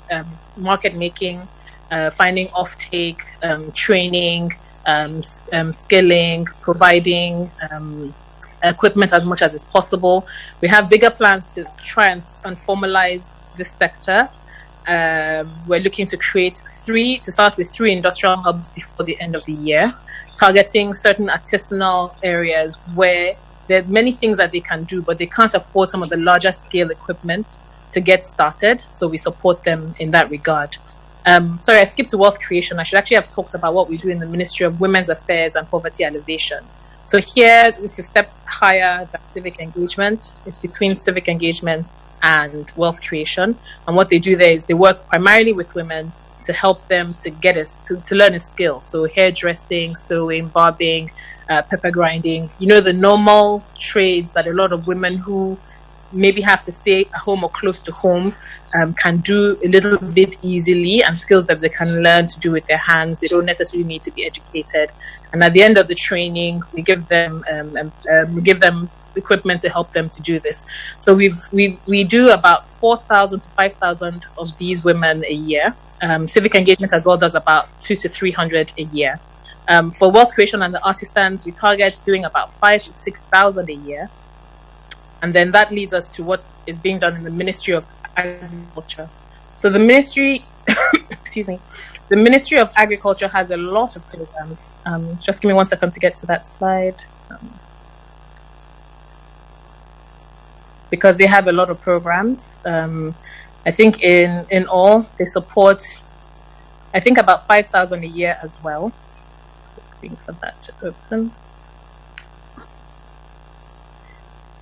market making, finding offtake, training, skilling, providing equipment as much as is possible. We have bigger plans to try and formalize this sector. We're looking to start with three industrial hubs before the end of the year, targeting certain artisanal areas where there are many things that they can do, but they can't afford some of the larger scale equipment to get started. So we support them in that regard. Sorry, I skipped to wealth creation. I should actually have talked about what we do in the Ministry of Women's Affairs and Poverty Alleviation. So here, this is a step higher than civic engagement. It's between civic engagement and wealth creation. And what they do there is they work primarily with women to help them to get to learn a skill. So hairdressing, sewing, barbing, pepper grinding, the normal trades that a lot of women who maybe have to stay at home or close to home can do a little bit easily, and skills that they can learn to do with their hands. They don't necessarily need to be educated. And at the end of the training, we give them equipment to help them to do this. So we do about 4,000 to 5,000 of these women a year. Civic engagement as well does about 200 to 300 a year. For wealth creation and the artisans, we target doing about 5,000 to 6,000 a year. And then that leads us to what is being done in the Ministry of Agriculture. So the Ministry, the Ministry of Agriculture has a lot of programs. Just give me 1 second to get to that slide. because they have a lot of programs. I think in all, they support, I think, about 5,000 a year as well. Just waiting for that to open.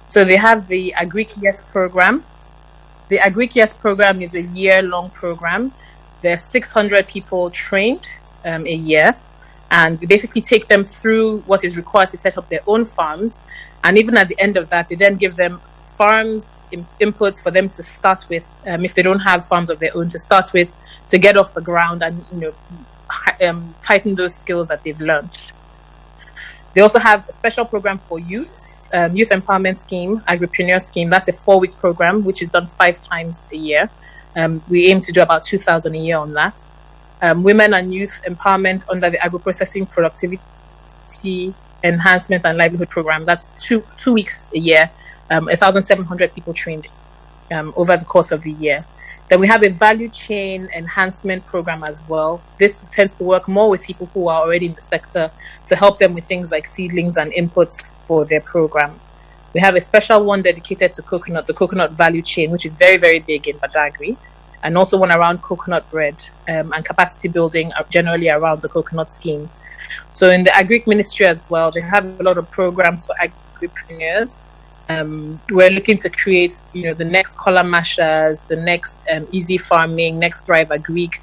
So they have the Agric Yes program. The Agric Yes program is a year-long program. There's 600 people trained a year, and we basically take them through what is required to set up their own farms. And even at the end of that, they then give them farms inputs for them to start with, if they don't have farms of their own, to start with, to get off the ground and tighten those skills that they've learned. They also have a special program for youth, Youth Empowerment Scheme, Agripreneur Scheme. That's a 4-week program, which is done 5 times a year. We aim to do about 2,000 a year on that. Women and Youth Empowerment under the Agro-Processing Productivity Enhancement and Livelihood Program. That's 2 weeks a year, 1,700 people trained over the course of the year. Then we have a value chain enhancement program as well. This tends to work more with people who are already in the sector to help them with things like seedlings and inputs for their program. We have a special one dedicated to coconut, the coconut value chain, which is very, very big in Badagry, and also one around coconut bread and capacity building generally around the coconut scheme. So in the Agric Ministry as well, they have a lot of programs for agripreneurs. We're looking to create, the next collar mashers, the next easy farming, next Thrive Agric,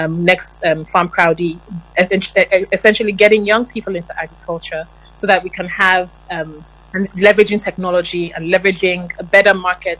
next Farm Crowdy, essentially getting young people into agriculture so that we can have and leveraging technology and leveraging a better market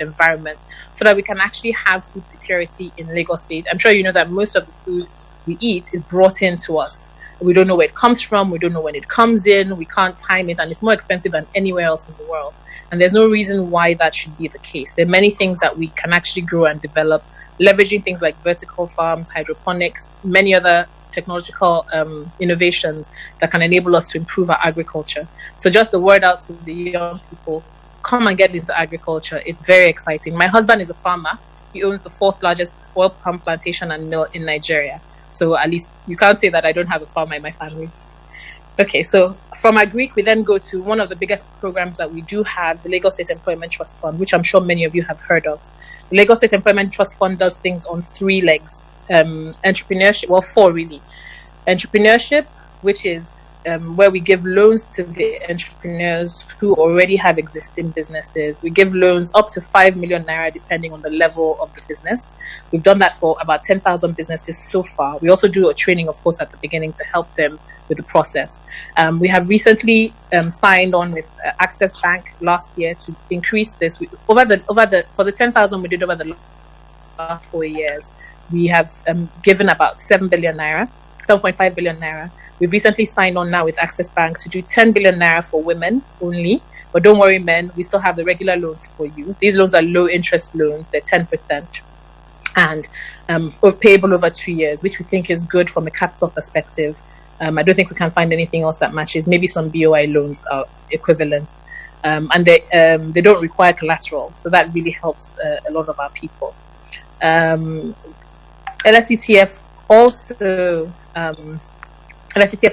environment so that we can actually have food security in Lagos State. I'm sure you know that most of the food we eat is brought in to us. We don't know where it comes from. We don't know when it comes in. We can't time it. And it's more expensive than anywhere else in the world. And there's no reason why that should be the case. There are many things that we can actually grow and develop, leveraging things like vertical farms, hydroponics, many other technological innovations that can enable us to improve our agriculture. So just the word out to the young people, come and get into agriculture. It's very exciting. My husband is a farmer. He owns the 4th largest oil palm plantation and mill in Nigeria. So at least you can't say that I don't have a farmer in my family. Okay, so from Agric, we then go to one of the biggest programs that we do have, the Lagos State Employment Trust Fund, which I'm sure many of you have heard of. The Lagos State Employment Trust Fund does things on 3 legs. Entrepreneurship, well, 4 really. Entrepreneurship, which is where we give loans to the entrepreneurs who already have existing businesses. We give loans up to 5 million naira depending on the level of the business. We've done that for about 10,000 businesses so far. We also do a training, of course, at the beginning to help them with the process. We have recently signed on with Access Bank last year to increase this. For the 10,000 we did over the last 4 years, we have given about 7 billion naira. 7.5 billion naira. We've recently signed on now with Access Bank to do 10 billion naira for women only. But don't worry, men, we still have the regular loans for you. These loans are low interest loans. They're 10% and payable over 2 years, which we think is good from a capital perspective. I don't think we can find anything else that matches. Maybe some BOI loans are equivalent. And they don't require collateral. So that really helps a lot of our people. LSETF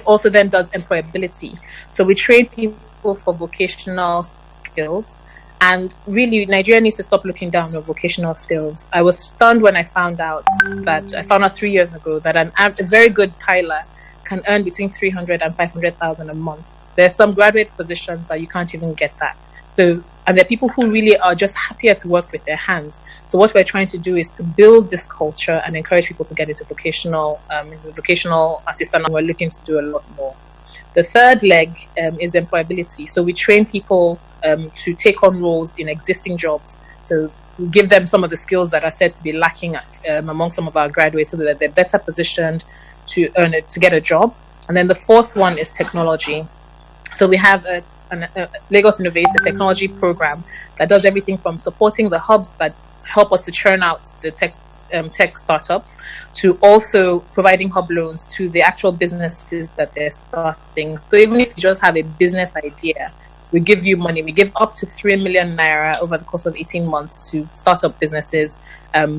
also then does employability. So we train people for vocational skills, and really Nigeria needs to stop looking down on vocational skills. I was stunned when I found out 3 years ago that a very good tiler can earn between 300 and 500,000 a month. There's some graduate positions that you can't even get that. So, and there are people who really are just happier to work with their hands. So what we're trying to do is to build this culture and encourage people to get into vocational assistant, and we're looking to do a lot more. The third leg is employability. So we train people to take on roles in existing jobs. So we give them some of the skills that are said to be lacking among some of our graduates so that they're better positioned to get a job. And then the fourth one is technology. So we have Lagos Innovates, a technology program that does everything from supporting the hubs that help us to churn out the tech startups to also providing hub loans to the actual businesses that they're starting. So even if you just have a business idea, we give you money. We give up to 3 million naira over the course of 18 months to startup businesses,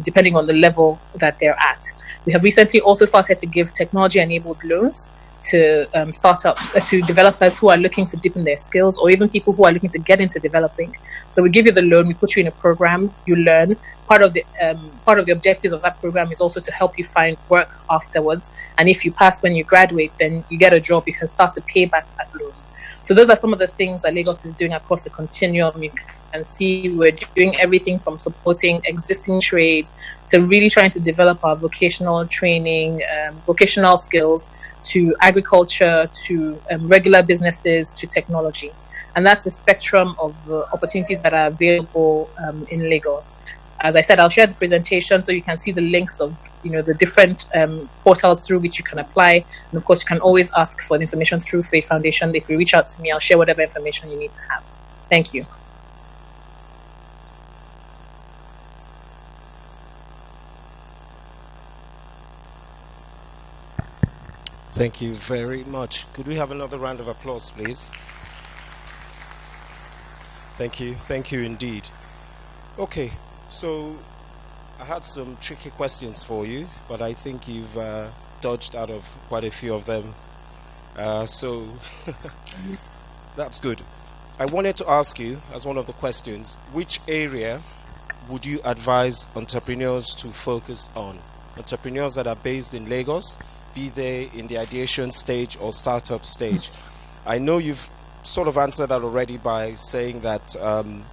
depending on the level that they're at. We have recently also started to give technology-enabled loans to startups, to developers who are looking to deepen their skills, or even people who are looking to get into developing. So we give you the loan, we put you in a program, you learn. Part of the objectives of that program is also to help you find work afterwards. And if you pass when you graduate, then you get a job, you can start to pay back that loan. So those are some of the things that Lagos is doing across the continuum. You can see we're doing everything from supporting existing trades to really trying to develop our vocational training, vocational skills, to agriculture, to regular businesses, to technology. And that's the spectrum of opportunities that are available in Lagos. As I said, I'll share the presentation so you can see the links of the different portals through which you can apply. And of course, you can always ask for the information through FATE Foundation. If you reach out to me, I'll share whatever information you need to have. Thank you. Thank you very much. Could we have another round of applause, please? Thank you indeed. Okay, so I had some tricky questions for you, but I think you've dodged out of quite a few of them. So that's good. I wanted to ask you, as one of the questions, which area would you advise entrepreneurs to focus on? Entrepreneurs that are based in Lagos, be they in the ideation stage or startup stage. I know you've sort of answered that already by saying that the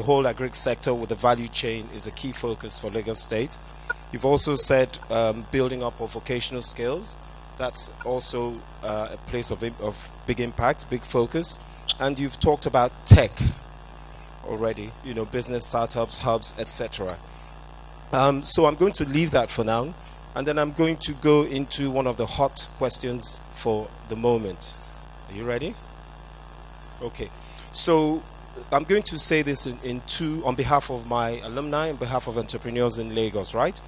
whole agric sector with the value chain is a key focus for Lagos State. You've also said building up of vocational skills. That's also a place of big impact, big focus. And you've talked about tech already, business startups, hubs, etc. So I'm going to leave that for now. And then I'm going to go into one of the hot questions for the moment. Are you ready? Okay. So I'm going to say this on behalf of my alumni, on behalf of entrepreneurs in Lagos, right?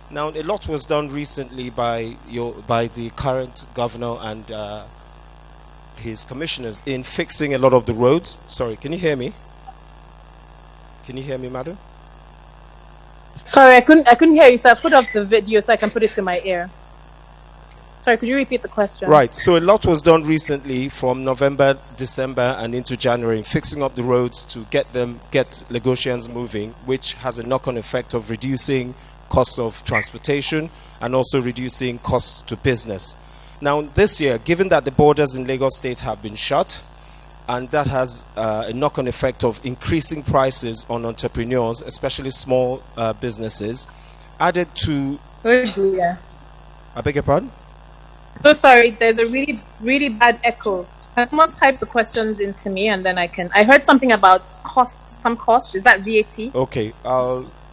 Now, a lot was done recently by the current governor and his commissioners in fixing a lot of the roads. Sorry, can you hear me? Can you hear me, madam? Sorry, I couldn't hear you, so I put up the video so I can put it to my ear. Sorry, could you repeat the question? Right. So a lot was done recently from November, December, and into January in fixing up the roads to get Lagosians moving, which has a knock-on effect of reducing costs of transportation and also reducing costs to business. Now, this year, given that the borders in Lagos State have been shut, and that has a knock-on effect of increasing prices on entrepreneurs, especially small businesses, added to... Oh, yeah. I beg your pardon? So sorry, there's a really, really bad echo. Can someone type the questions into me and then I heard something about some cost. Is that VAT? Okay,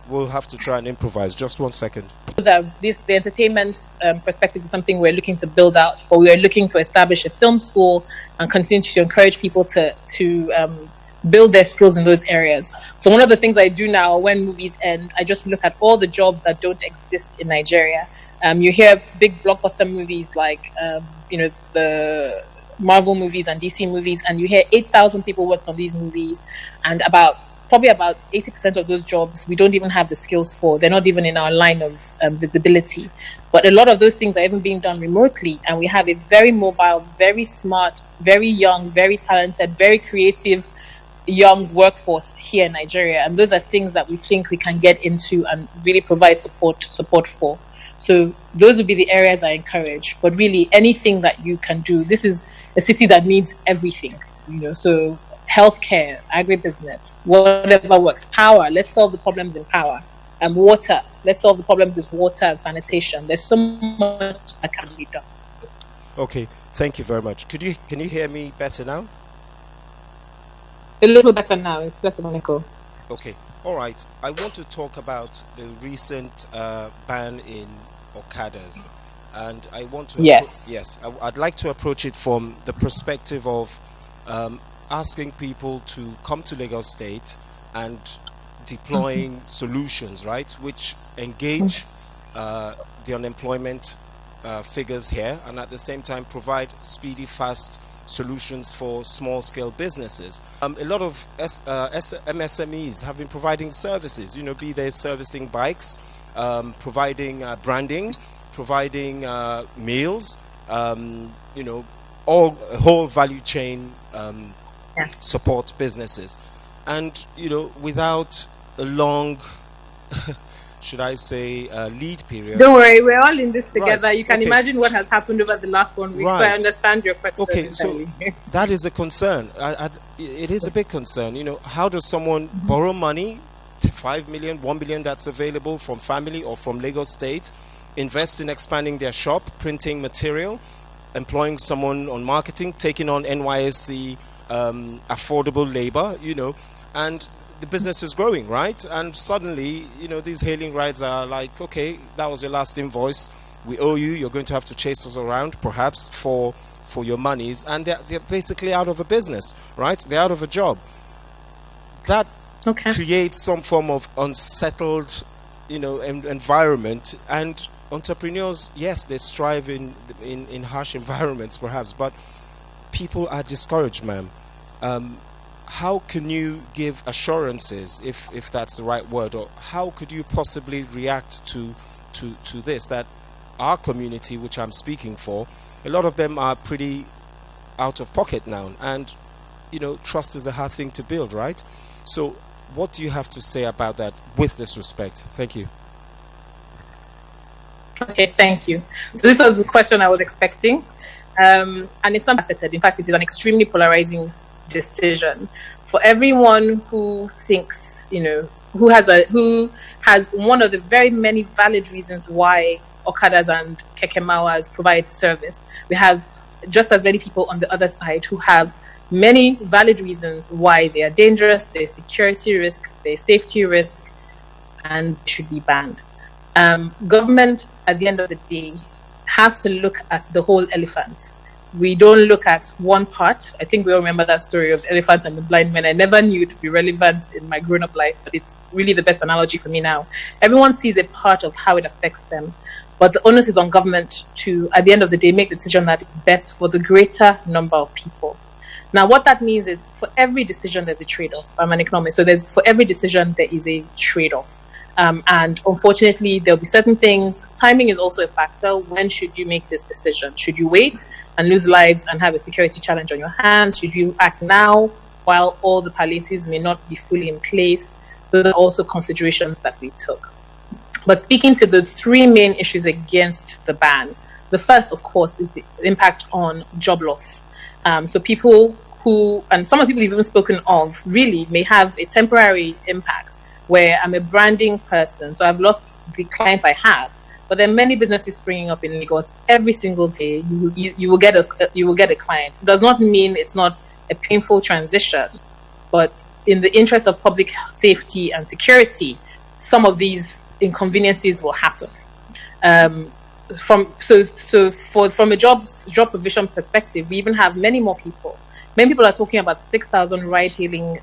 we'll have to try and improvise. Just 1 second. The entertainment perspective is something we're looking to build out, but we are looking to establish a film school and continue to encourage people to build their skills in those areas. So one of the things I do now when movies end, I just look at all the jobs that don't exist in Nigeria. You hear big blockbuster movies like, the Marvel movies and DC movies, and you hear 8,000 people worked on these movies, and probably about 80% of those jobs we don't even have the skills for. They're not even in our line of visibility. But a lot of those things are even being done remotely, and we have a very mobile, very smart, very young, very talented, very creative young workforce here in Nigeria. And those are things that we think we can get into and really provide support for. So those would be the areas I encourage. But really, anything that you can do. This is a city that needs everything, so healthcare, agribusiness, whatever works. Power, let's solve the problems in power. And water, let's solve the problems with water and sanitation. There's so much that can be done. Okay, thank you very much. Can you hear me better now? A little better now. It's less of an echo. Okay, all right. I want to talk about the recent ban in Okadas. And I want to... Yes. I'd like to approach it from the perspective of asking people to come to Lagos State and deploying solutions, right, which engage the unemployment figures here and at the same time provide speedy, fast solutions for small-scale businesses. A lot of MSMEs have been providing services, be they servicing bikes, providing branding, providing meals, all whole value chain support businesses. And, without a long, should I say, lead period. Don't worry, we're all in this together. Right. You can imagine what has happened over the last 1 week, so I understand your question. Okay, so that is a concern. It is a big concern. How does someone borrow money, 5 million, 1 million that's available from family or from Lagos State, invest in expanding their shop, printing material, employing someone on marketing, taking on NYSC affordable labor, and the business is growing, right? And suddenly, these hailing rides are like, okay, that was your last invoice. We owe you. You're going to have to chase us around, perhaps, for your monies. And they're basically out of a business, right? They're out of a job. That creates some form of unsettled, environment. And entrepreneurs, yes, they strive in harsh environments, perhaps, but people are discouraged, ma'am. How can you give assurances, if that's the right word, or how could you possibly react to this, that our community, which I'm speaking for, a lot of them are pretty out of pocket now, and trust is a hard thing to build, right? So what do you have to say about that with this respect? Thank you. Okay, thank you. So this was the question I was expecting, and it's unfaceted. In fact, it is an extremely polarizing decision for everyone who thinks, who has one of the very many valid reasons why Okadas and Kekemawas provide service. We have just as many people on the other side who have many valid reasons why they are dangerous, they're security risk, they're safety risk, and should be banned. Government, at the end of the day, has to look at the whole elephant. We don't look at one part. I think we all remember that story of the elephant and the blind man. I never knew it to be relevant in my grown-up life, but it's really the best analogy for me now. Everyone sees a part of how it affects them, but the onus is on government to, at the end of the day, make the decision that is best for the greater number of people. Now, what that means is for every decision, there's a trade-off. I'm an economist, so for every decision, there is a trade-off. And unfortunately, there'll be certain things. Timing is also a factor. When should you make this decision? Should you wait and lose lives and have a security challenge on your hands? Should you act now while all the palliatives may not be fully in place? Those are also considerations that we took. But speaking to the three main issues against the ban, the first, of course, is the impact on job loss. So people who, and some of the people you've even spoken of, really may have a temporary impact where I'm a branding person, so I've lost the clients I have. But there are many businesses springing up in Lagos every single day. You will get a client. It does not mean it's not a painful transition, but in the interest of public safety and security, some of these inconveniences will happen. From a job provision perspective, we even have many more people. Many people are talking about 6,000 ride-hailing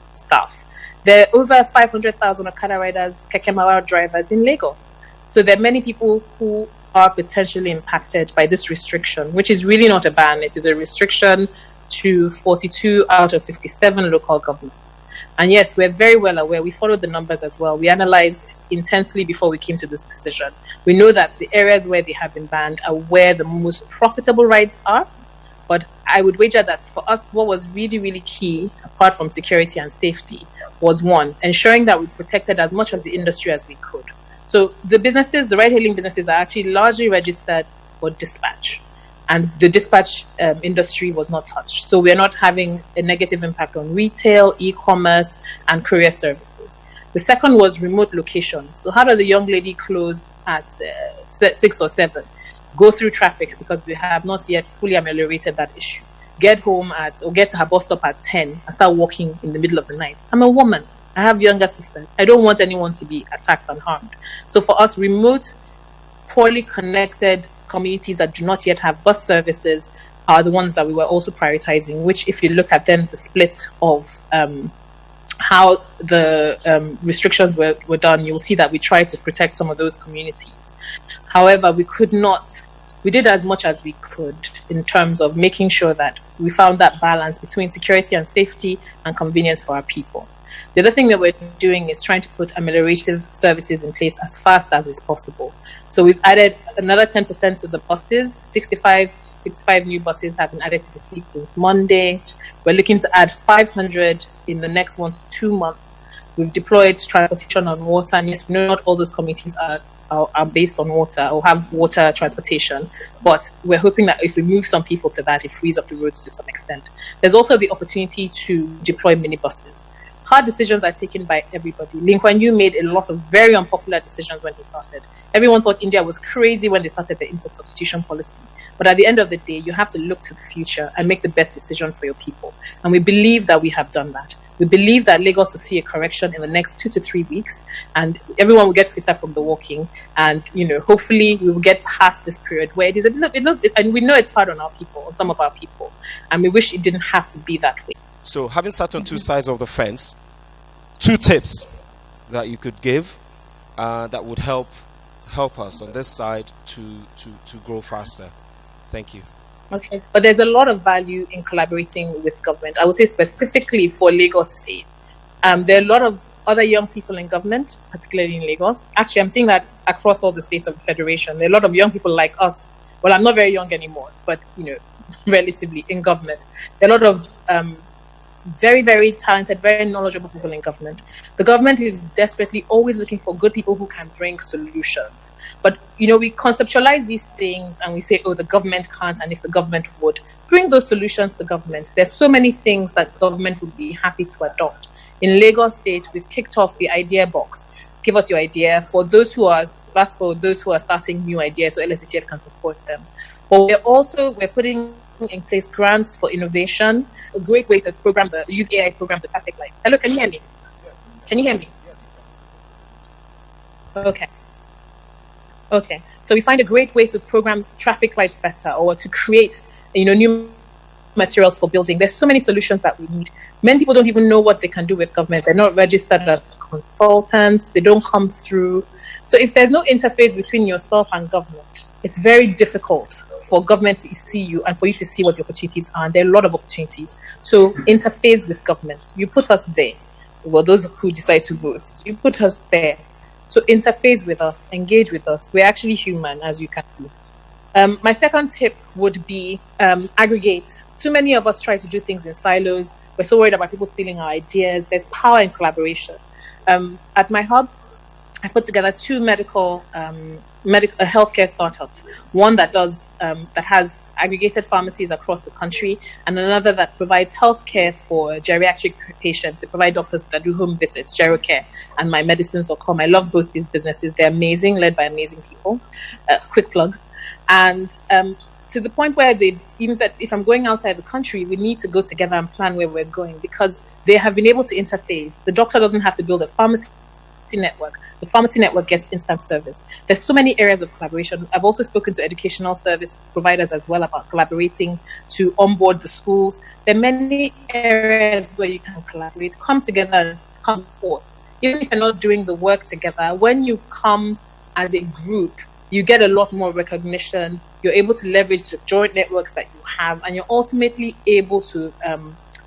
staff. There are over 500,000 Okada riders, Kekemawa drivers in Lagos. So there are many people who are potentially impacted by this restriction, which is really not a ban. It is a restriction to 42 out of 57 local governments. And yes, we're very well aware. We followed the numbers as well. We analyzed intensely before we came to this decision. We know that the areas where they have been banned are where the most profitable rides are. But I would wager that for us, what was really, really key, apart from security and safety, was one, ensuring that we protected as much of the industry as we could. So the businesses, the ride-hailing businesses, are actually largely registered for dispatch. And the dispatch industry was not touched. So we're not having a negative impact on retail, e-commerce, and courier services. The second was remote locations. So how does a young lady close at 6 or 7? Go through traffic because we have not yet fully ameliorated that issue. Get home or get to her bus stop at 10 and start walking in the middle of the night. I'm a woman. I have younger sisters. I don't want anyone to be attacked and harmed. So for us, remote, poorly connected communities that do not yet have bus services are the ones that we were also prioritizing, which if you look at then the split of how the restrictions were done, you'll see that we tried to protect some of those communities. However, we did as much as we could in terms of making sure that we found that balance between security and safety and convenience for our people. The other thing that we're doing is trying to put ameliorative services in place as fast as is possible. So we've added another 10% to the buses. 65 new buses have been added to the fleet since Monday. We're looking to add 500 in the next 1 to 2 months. We've deployed transportation on water, and yes, we know not all those communities are based on water or have water transportation, but we're hoping that if we move some people to that, it frees up the roads to some extent. There's also the opportunity to deploy minibuses. Hard decisions are taken by everybody. Lee Kuan Yew made a lot of very unpopular decisions when he started. Everyone thought India was crazy when they started the import substitution policy. But at the end of the day, you have to look to the future and make the best decision for your people. And we believe that we have done that. We believe that Lagos will see a correction in the next 2 to 3 weeks, and everyone will get fitter from the walking. And, hopefully we will get past this period where it is and we know it's hard on our people, on some of our people. And we wish it didn't have to be that way. So having sat on two sides of the fence, 2 tips that you could give that would help us on this side to grow faster. Thank you. Okay, but there's a lot of value in collaborating with government. I would say specifically for Lagos State. There are a lot of other young people in government, particularly in Lagos. Actually, I'm seeing that across all the states of the Federation. There are a lot of young people like us. Well, I'm not very young anymore, but, relatively in government. There are a lot of very, very talented, very knowledgeable people in government. The government is desperately always looking for good people who can bring solutions. But, we conceptualize these things and we say, the government can't, and if the government would, bring those solutions to government. There's so many things that government would be happy to adopt. In Lagos State, we've kicked off the idea box. Give us your idea. That's for those who are starting new ideas, so LSETF can support them. But we're putting in place grants for innovation, a great way to use AI to program the traffic light. Hello, can you hear me? Yes. Can you hear me? Okay. So we find a great way to program traffic lights better, or to create, new materials for building. There's so many solutions that we need. Many people don't even know what they can do with government. They're not registered as consultants. They don't come through. So if there's no interface between yourself and government, it's very difficult for government to see you and for you to see what the opportunities are. And there are a lot of opportunities. So interface with government. You put us there. Well, those who decide to vote, you put us there. So interface with us, engage with us. We're actually human, as you can see. My second tip would be aggregate. Too many of us try to do things in silos. We're so worried about people stealing our ideas. There's power in collaboration. At my hub, I put together 2 healthcare startups. One that has aggregated pharmacies across the country, and another that provides healthcare for geriatric patients. They provide doctors that do home visits, GeroCare, and MyMedicines.com. I love both these businesses. They're amazing, led by amazing people. Quick plug. And to the point where they've even said, if I'm going outside the country, we need to go together and plan where we're going, because they have been able to interface. The doctor doesn't have to build a pharmacy network. The pharmacy network gets instant service. There's so many areas of collaboration. I've also spoken to educational service providers as well about collaborating to onboard the schools. There are many areas where you can collaborate, come together and come forth. Even if you're not doing the work together, when you come as a group, you get a lot more recognition. You're able to leverage the joint networks that you have, and you're ultimately able to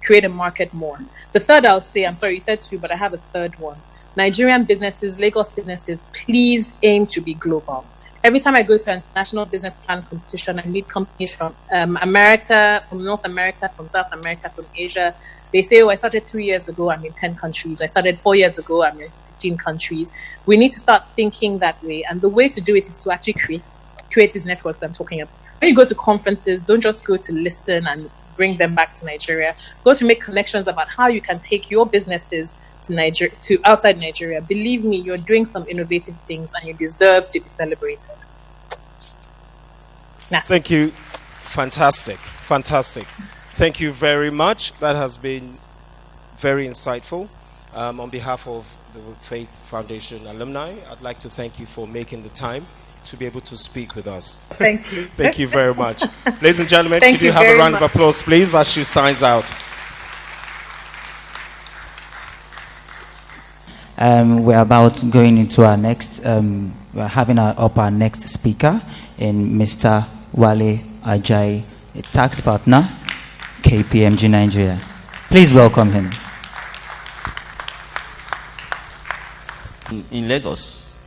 create a market more. The third, I'll say, I'm sorry, you said 2, but I have a third one. Nigerian businesses, Lagos businesses, please aim to be global. Every time I go to an international business plan competition, I meet companies from America, from North America, from South America, from Asia. They say, I started 3 years ago, I'm in 10 countries. I started 4 years ago, I'm in 15 countries. We need to start thinking that way. And the way to do it is to actually create these networks I'm talking about. When you go to conferences, don't just go to listen and bring them back to Nigeria. Go to make connections about how you can take your businesses to outside Nigeria. Believe me, you're doing some innovative things and you deserve to be celebrated. Thank you. Fantastic. Thank you very much. That has been very insightful. On behalf of the FATE Foundation Alumni, I'd like to thank you for making the time to be able to speak with us. Thank you. Thank you very much. Ladies and gentlemen, could you have a round of applause, please, as she signs out? We're about going into our next, we're having our next speaker, in Mr. Wale Ajayi, a tax partner, KPMG Nigeria. Please welcome him. in Lagos.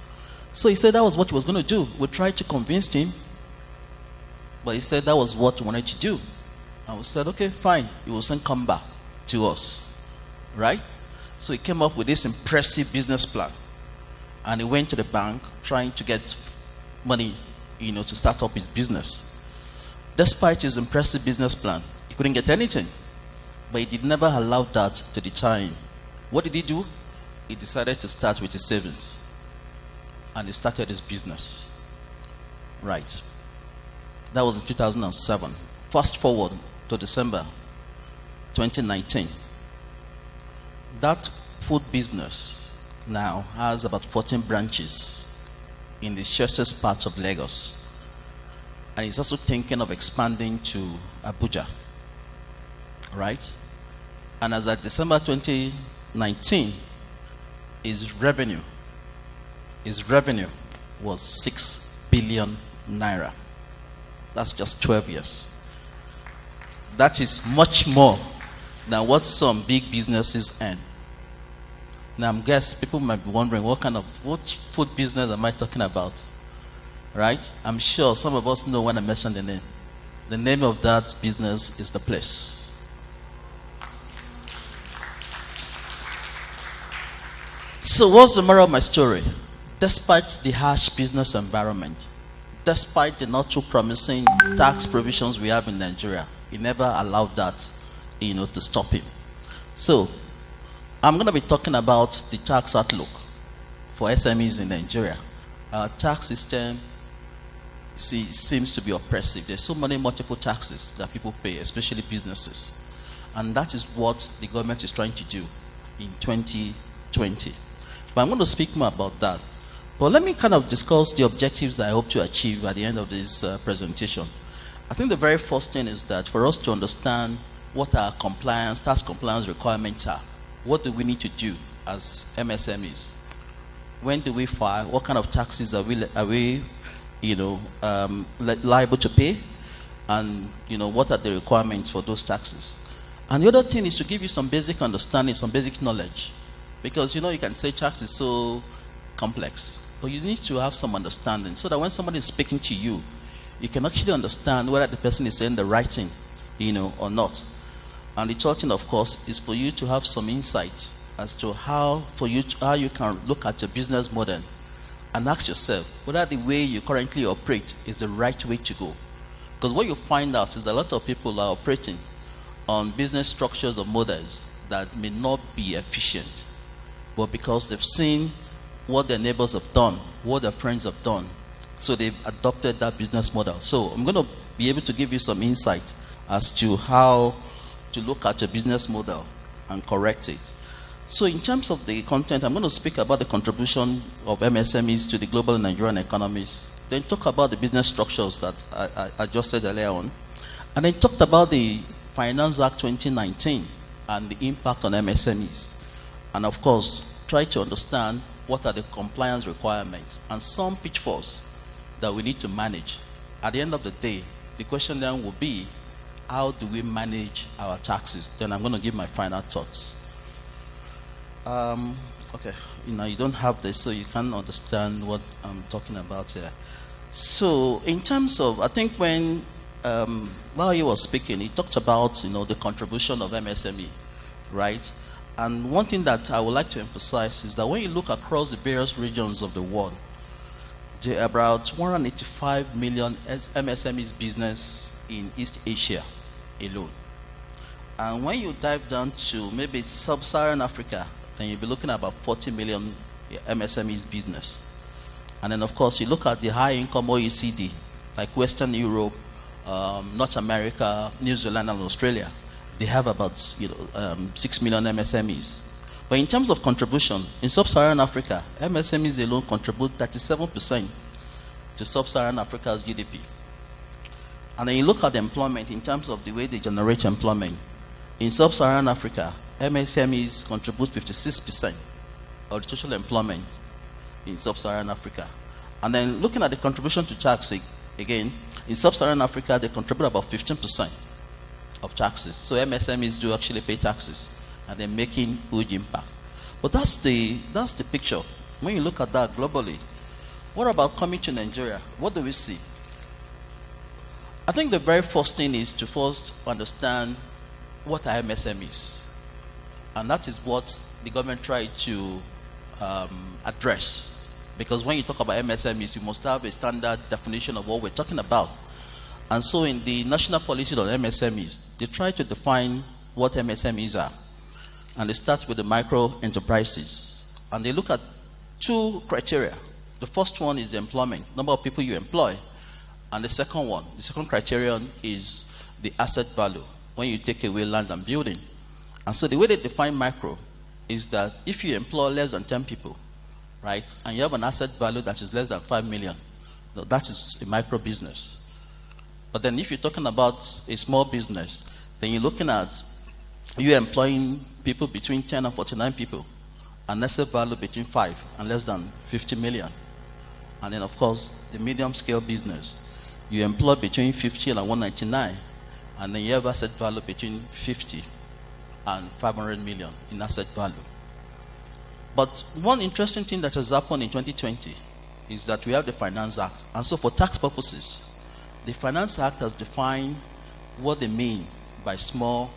So he said that was what he was going to do. We tried to convince him, but he said that was what he wanted to do. And we said, okay, fine, you will soon come back to us, right? So he came up with this impressive business plan, and he went to the bank trying to get money, to start up his business. Despite his impressive business plan, he couldn't get anything, but he did never allow that to deter him. What did he do? He decided to start with his savings, and he started his business. Right. That was in 2007. Fast forward to December 2019. That food business now has about 14 branches in the choicest parts of Lagos. And he's also thinking of expanding to Abuja. Right? And as at December 2019, his revenue was 6 billion naira. That's just 12 years. That is much more than what some big businesses earn. Now, I guess people might be wondering what food business am I talking about? Right? I'm sure some of us know when I mention the name. The name of that business is The Place. So what's the moral of my story? Despite the harsh business environment, despite the not too promising tax provisions we have in Nigeria, he never allowed that, to stop him. So I'm going to be talking about the tax outlook for SMEs in Nigeria. Our tax system seems to be oppressive. There's so many multiple taxes that people pay, especially businesses. And that is what the government is trying to do in 2020. But I'm going to speak more about that. But let me kind of discuss the objectives I hope to achieve at the end of this presentation. I think the very first thing is that for us to understand what our tax compliance requirements are, what do we need to do as MSMEs? When do we file? What kind of taxes are we liable to pay? And, what are the requirements for those taxes? And the other thing is to give you some basic understanding, some basic knowledge. Because, you can say tax is so complex, but you need to have some understanding so that when somebody is speaking to you, you can actually understand whether the person is saying the right thing, or not. And the third thing, of course, is for you to have some insight as to how you can look at your business model and ask yourself whether the way you currently operate is the right way to go. Because what you find out is a lot of people are operating on business structures or models that may not be efficient, but because they've seen what their neighbors have done, what their friends have done, so they've adopted that business model. So I'm going to be able to give you some insight as to how to look at your business model and correct it. So in terms of the content, I'm going to speak about the contribution of MSMEs to the global Nigerian economies, then talk about the business structures that I just said earlier on, and then talked about the Finance Act 2019 and the impact on MSMEs. And of course, try to understand what are the compliance requirements and some pitfalls that we need to manage. At the end of the day, the question then will be, how do we manage our taxes? Then I'm going to give my final thoughts. Okay, you don't have this, so you can't understand what I'm talking about here. So in terms of, I think when Laoye was speaking, he talked about, the contribution of MSME, right? And one thing that I would like to emphasize is that when you look across the various regions of the world, there are about 185 million MSMEs business in East Asia alone. And when you dive down to maybe sub-Saharan Africa, then you'll be looking at about 40 million MSMEs business. And then, of course, you look at the high-income OECD, like Western Europe, North America, New Zealand, and Australia. They have about 6 million MSMEs. But in terms of contribution, in sub-Saharan Africa, MSMEs alone contribute 37% to sub-Saharan Africa's GDP. And then you look at the employment in terms of the way they generate employment. In sub-Saharan Africa, MSMEs contribute 56% of the total employment in sub-Saharan Africa. And then looking at the contribution to tax, again, in sub-Saharan Africa, they contribute about 15% of taxes. So MSMEs do actually pay taxes, and they're making huge impact. But that's the picture When you look at that globally, what about coming to Nigeria? What do we see? I think the very first thing is to first understand what are MSMEs. And that is what the government tried to address. Because when you talk about MSMEs, you must have a standard definition of what we're talking about. And so in the national policy on MSMEs, they try to define what MSMEs are. And they start with the micro enterprises. And they look at two criteria. The first one is the employment, number of people you employ. And the second criterion is the asset value, when you take away land and building. And so the way they define micro is that if you employ less than 10 people, right, and you have an asset value that is less than 5 million, that is a micro business. But then if you're talking about a small business, then you're looking at you employing people between 10 and 49 people, and asset value between 5 and less than 50 million. And then, of course, the medium scale business, you employ between 50 and 199, and then you have asset value between 50 and 500 million in asset value. But one interesting thing that has happened in 2020 is that we have the Finance Act. And so for tax purposes, the Finance Act has defined what they mean by small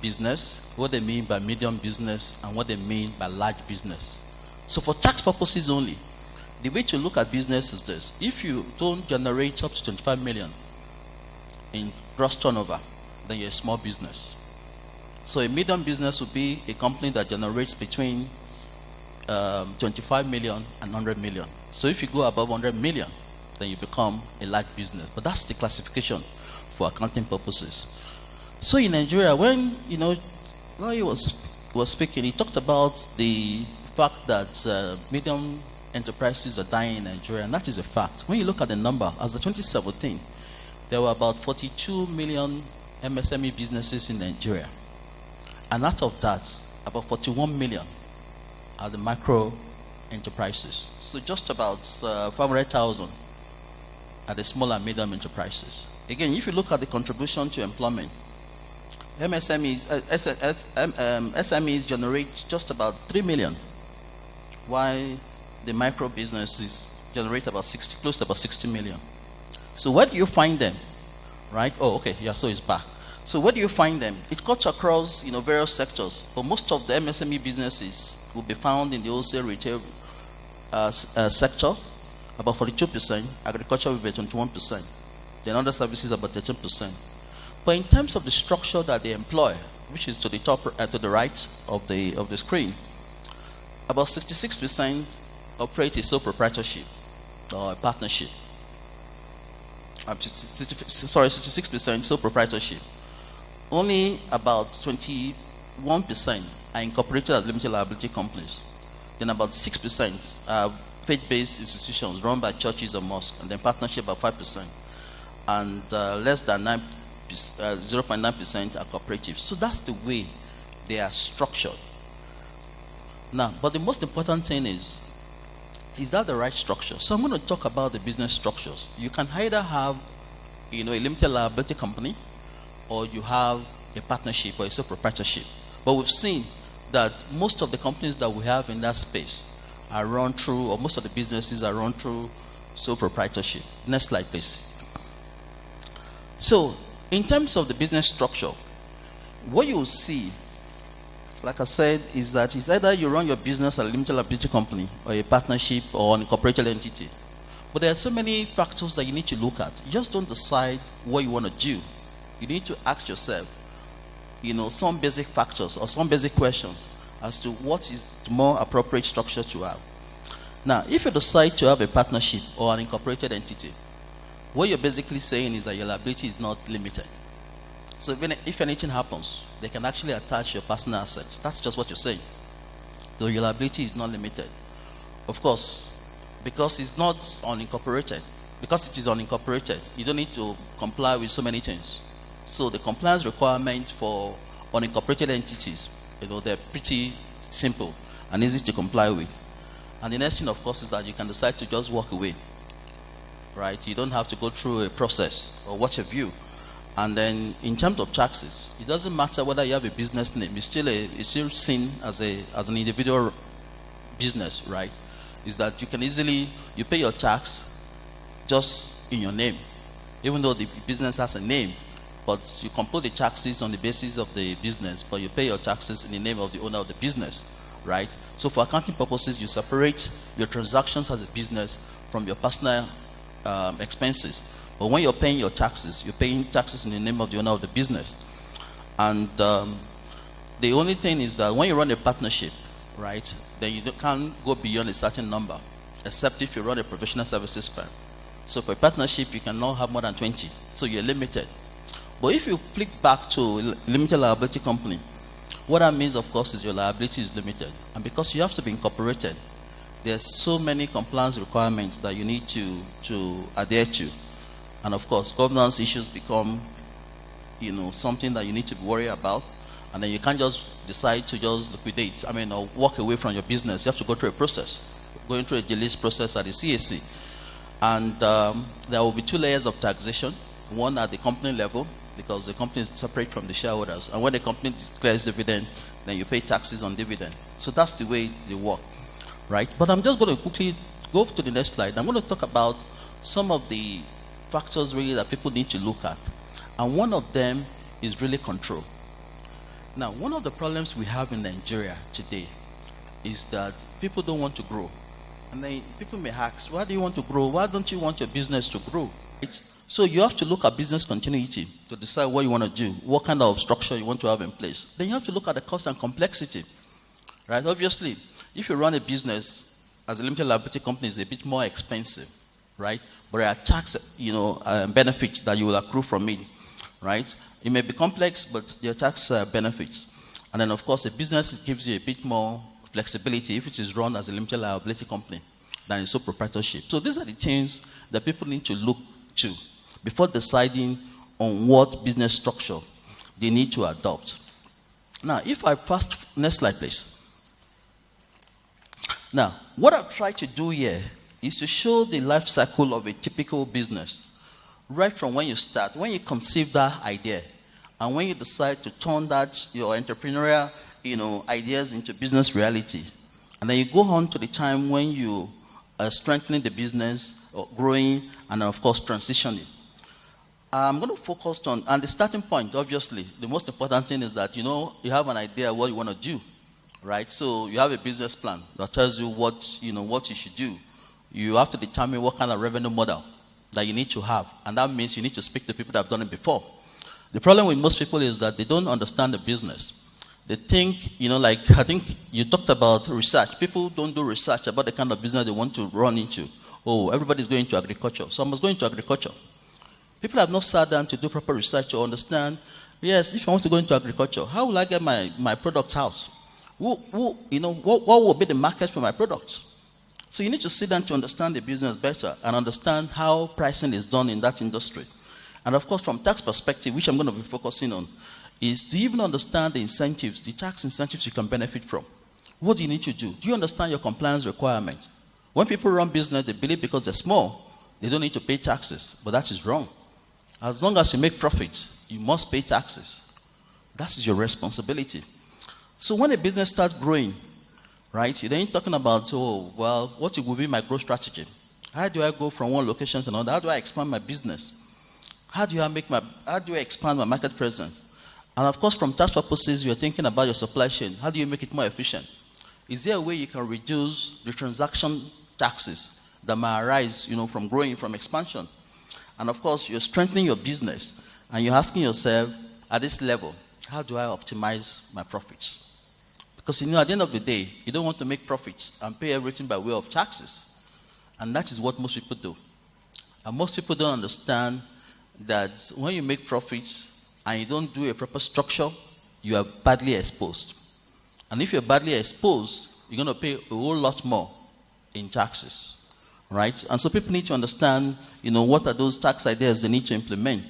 business, what they mean by medium business, and what they mean by large business. So for tax purposes only, the way to look at business is this. If you don't generate up to 25 million in gross turnover, then you're a small business. So a medium business would be a company that generates between 25 million and 100 million. So if you go above 100 million, then you become a large business. But that's the classification for accounting purposes. So in Nigeria, when Laoye was speaking, he talked about the fact that medium enterprises are dying in Nigeria, and that is a fact. When you look at the number, as of 2017, there were about 42 million MSME businesses in Nigeria. And out of that, about 41 million are the micro enterprises. So just about 500,000 are the small and medium enterprises. Again, if you look at the contribution to employment, SMEs generate just about 3 million, while the micro businesses generate about close to about 60 million. So where do you find them? Right? Oh, okay. Yeah, so it's back. So where do you find them? It cuts across various sectors, but most of the MSME businesses will be found in the wholesale retail sector, about 42%. Agriculture will be 21%. Then other services about 13%. But in terms of the structure that they employ, which is to the top, to the right of the screen, about 66% operate a sole proprietorship or a partnership. 66% sole proprietorship. Only about 21% are incorporated as limited liability companies. Then about 6% are faith-based institutions run by churches or mosques, and then partnership about 5%, and less than 0.9% are cooperatives. So that's the way they are structured. Now, but the most important thing is that the right structure? So I'm going to talk about the business structures. You can either have, a limited liability company, or you have a partnership or a sole proprietorship. But we've seen that most of the companies that we have in that space are run through, or most of the businesses are run through sole proprietorship. Next slide, please. So, in terms of the business structure, what you will see, like I said, is that it's either you run your business as a limited liability company, or a partnership, or an incorporated entity. But there are so many factors that you need to look at. You just don't decide what you want to do. You need to ask yourself, some basic factors or some basic questions as to what is the more appropriate structure to have. Now, if you decide to have a partnership or an incorporated entity, what you're basically saying is that your liability is not limited. So if anything happens, they can actually attach your personal assets. That's just what you're saying. So your liability is not limited. Of course, because it's not unincorporated, because it is unincorporated, you don't need to comply with so many things. So the compliance requirement for unincorporated entities, they're pretty simple and easy to comply with. And the next thing, of course, is that you can decide to just walk away. Right? You don't have to go through a process or watch a view. And then in terms of taxes, it doesn't matter whether you have a business name. It's still seen as an individual business, right? is that you can easily, you pay your tax just in your name, even though the business has a name, but you compute the taxes on the basis of the business, but you pay your taxes in the name of the owner of the business, right? So for accounting purposes, you separate your transactions as a business from your personal expenses. But when you're paying your taxes, you're paying taxes in the name of the owner of the business. And the only thing is that when you run a partnership, right, then you can't go beyond a certain number, except if you run a professional services firm. So for a partnership, you cannot have more than 20, so you're limited. But if you flick back to limited liability company, what that means, of course, is your liability is limited. And because you have to be incorporated, there's so many compliance requirements that you need to adhere to. And of course, governance issues become, something that you need to worry about. And then you can't just decide to just liquidate, or walk away from your business. You have to go through a process, going through a delist process at the CAC. And there will be 2 layers of taxation. One at the company level, because the company is separate from the shareholders. And when the company declares dividend, then you pay taxes on dividend. So that's the way they work, right? But I'm just going to quickly go to the next slide. I'm going to talk about some of the factors really that people need to look at. And one of them is really control. Now, one of the problems we have in Nigeria today is that people don't want to grow. And then people may ask, why do you want to grow? Why don't you want your business to grow? So you have to look at business continuity to decide what you want to do, what kind of structure you want to have in place. Then you have to look at the cost and complexity, right? Obviously, if you run a business as a limited liability company, it's a bit more expensive, right? But there are tax, benefits that you will accrue from it, right? It may be complex, but there are tax benefits. And then, of course, a business gives you a bit more flexibility if it is run as a limited liability company than a sole proprietorship. So these are the things that people need to look to before deciding on what business structure they need to adopt. Now, if I next slide, please. Now, what I've tried to do here is to show the life cycle of a typical business, right from when you start, when you conceive that idea, and when you decide to turn that your entrepreneurial, ideas into business reality, and then you go on to the time when you are strengthening the business, or growing, and of course transitioning. I'm going to focus on, and the starting point, obviously, the most important thing is that you have an idea of what you want to do, right? So you have a business plan that tells you what you should do. You have to determine what kind of revenue model that you need to have, and that means you need to speak to people that have done it before. The problem with most people is that they don't understand the business. They think, I think you talked about research. People don't do research about the kind of business they want to run into. Oh, everybody's going to agriculture, so I must go into agriculture. People have not sat down to do proper research to understand, yes, if I want to go into agriculture, how will I get my products out? What will be the market for my products? So you need to sit down to understand the business better and understand how pricing is done in that industry. And of course, from tax perspective, which I'm going to be focusing on, is to even understand the incentives, the tax incentives you can benefit from. What do you need to do? Do you understand your compliance requirement? When people run business, they believe because they're small, they don't need to pay taxes, but that is wrong. As long as you make profits, you must pay taxes. That is your responsibility. So when a business starts growing, right, you're then talking about, what will be my growth strategy? How do I go from one location to another? How do I expand my business? How do I expand my market presence? And of course, from tax purposes, you're thinking about your supply chain. How do you make it more efficient? Is there a way you can reduce the transaction taxes that might arise, from growing, from expansion? And of course, you're strengthening your business, and you're asking yourself, at this level, how do I optimize my profits? Because at the end of the day, you don't want to make profits and pay everything by way of taxes. And that is what most people do. And most people don't understand that when you make profits and you don't do a proper structure, you are badly exposed. And if you're badly exposed, you're going to pay a whole lot more in taxes, right? And so people need to understand, what are those tax ideas they need to implement.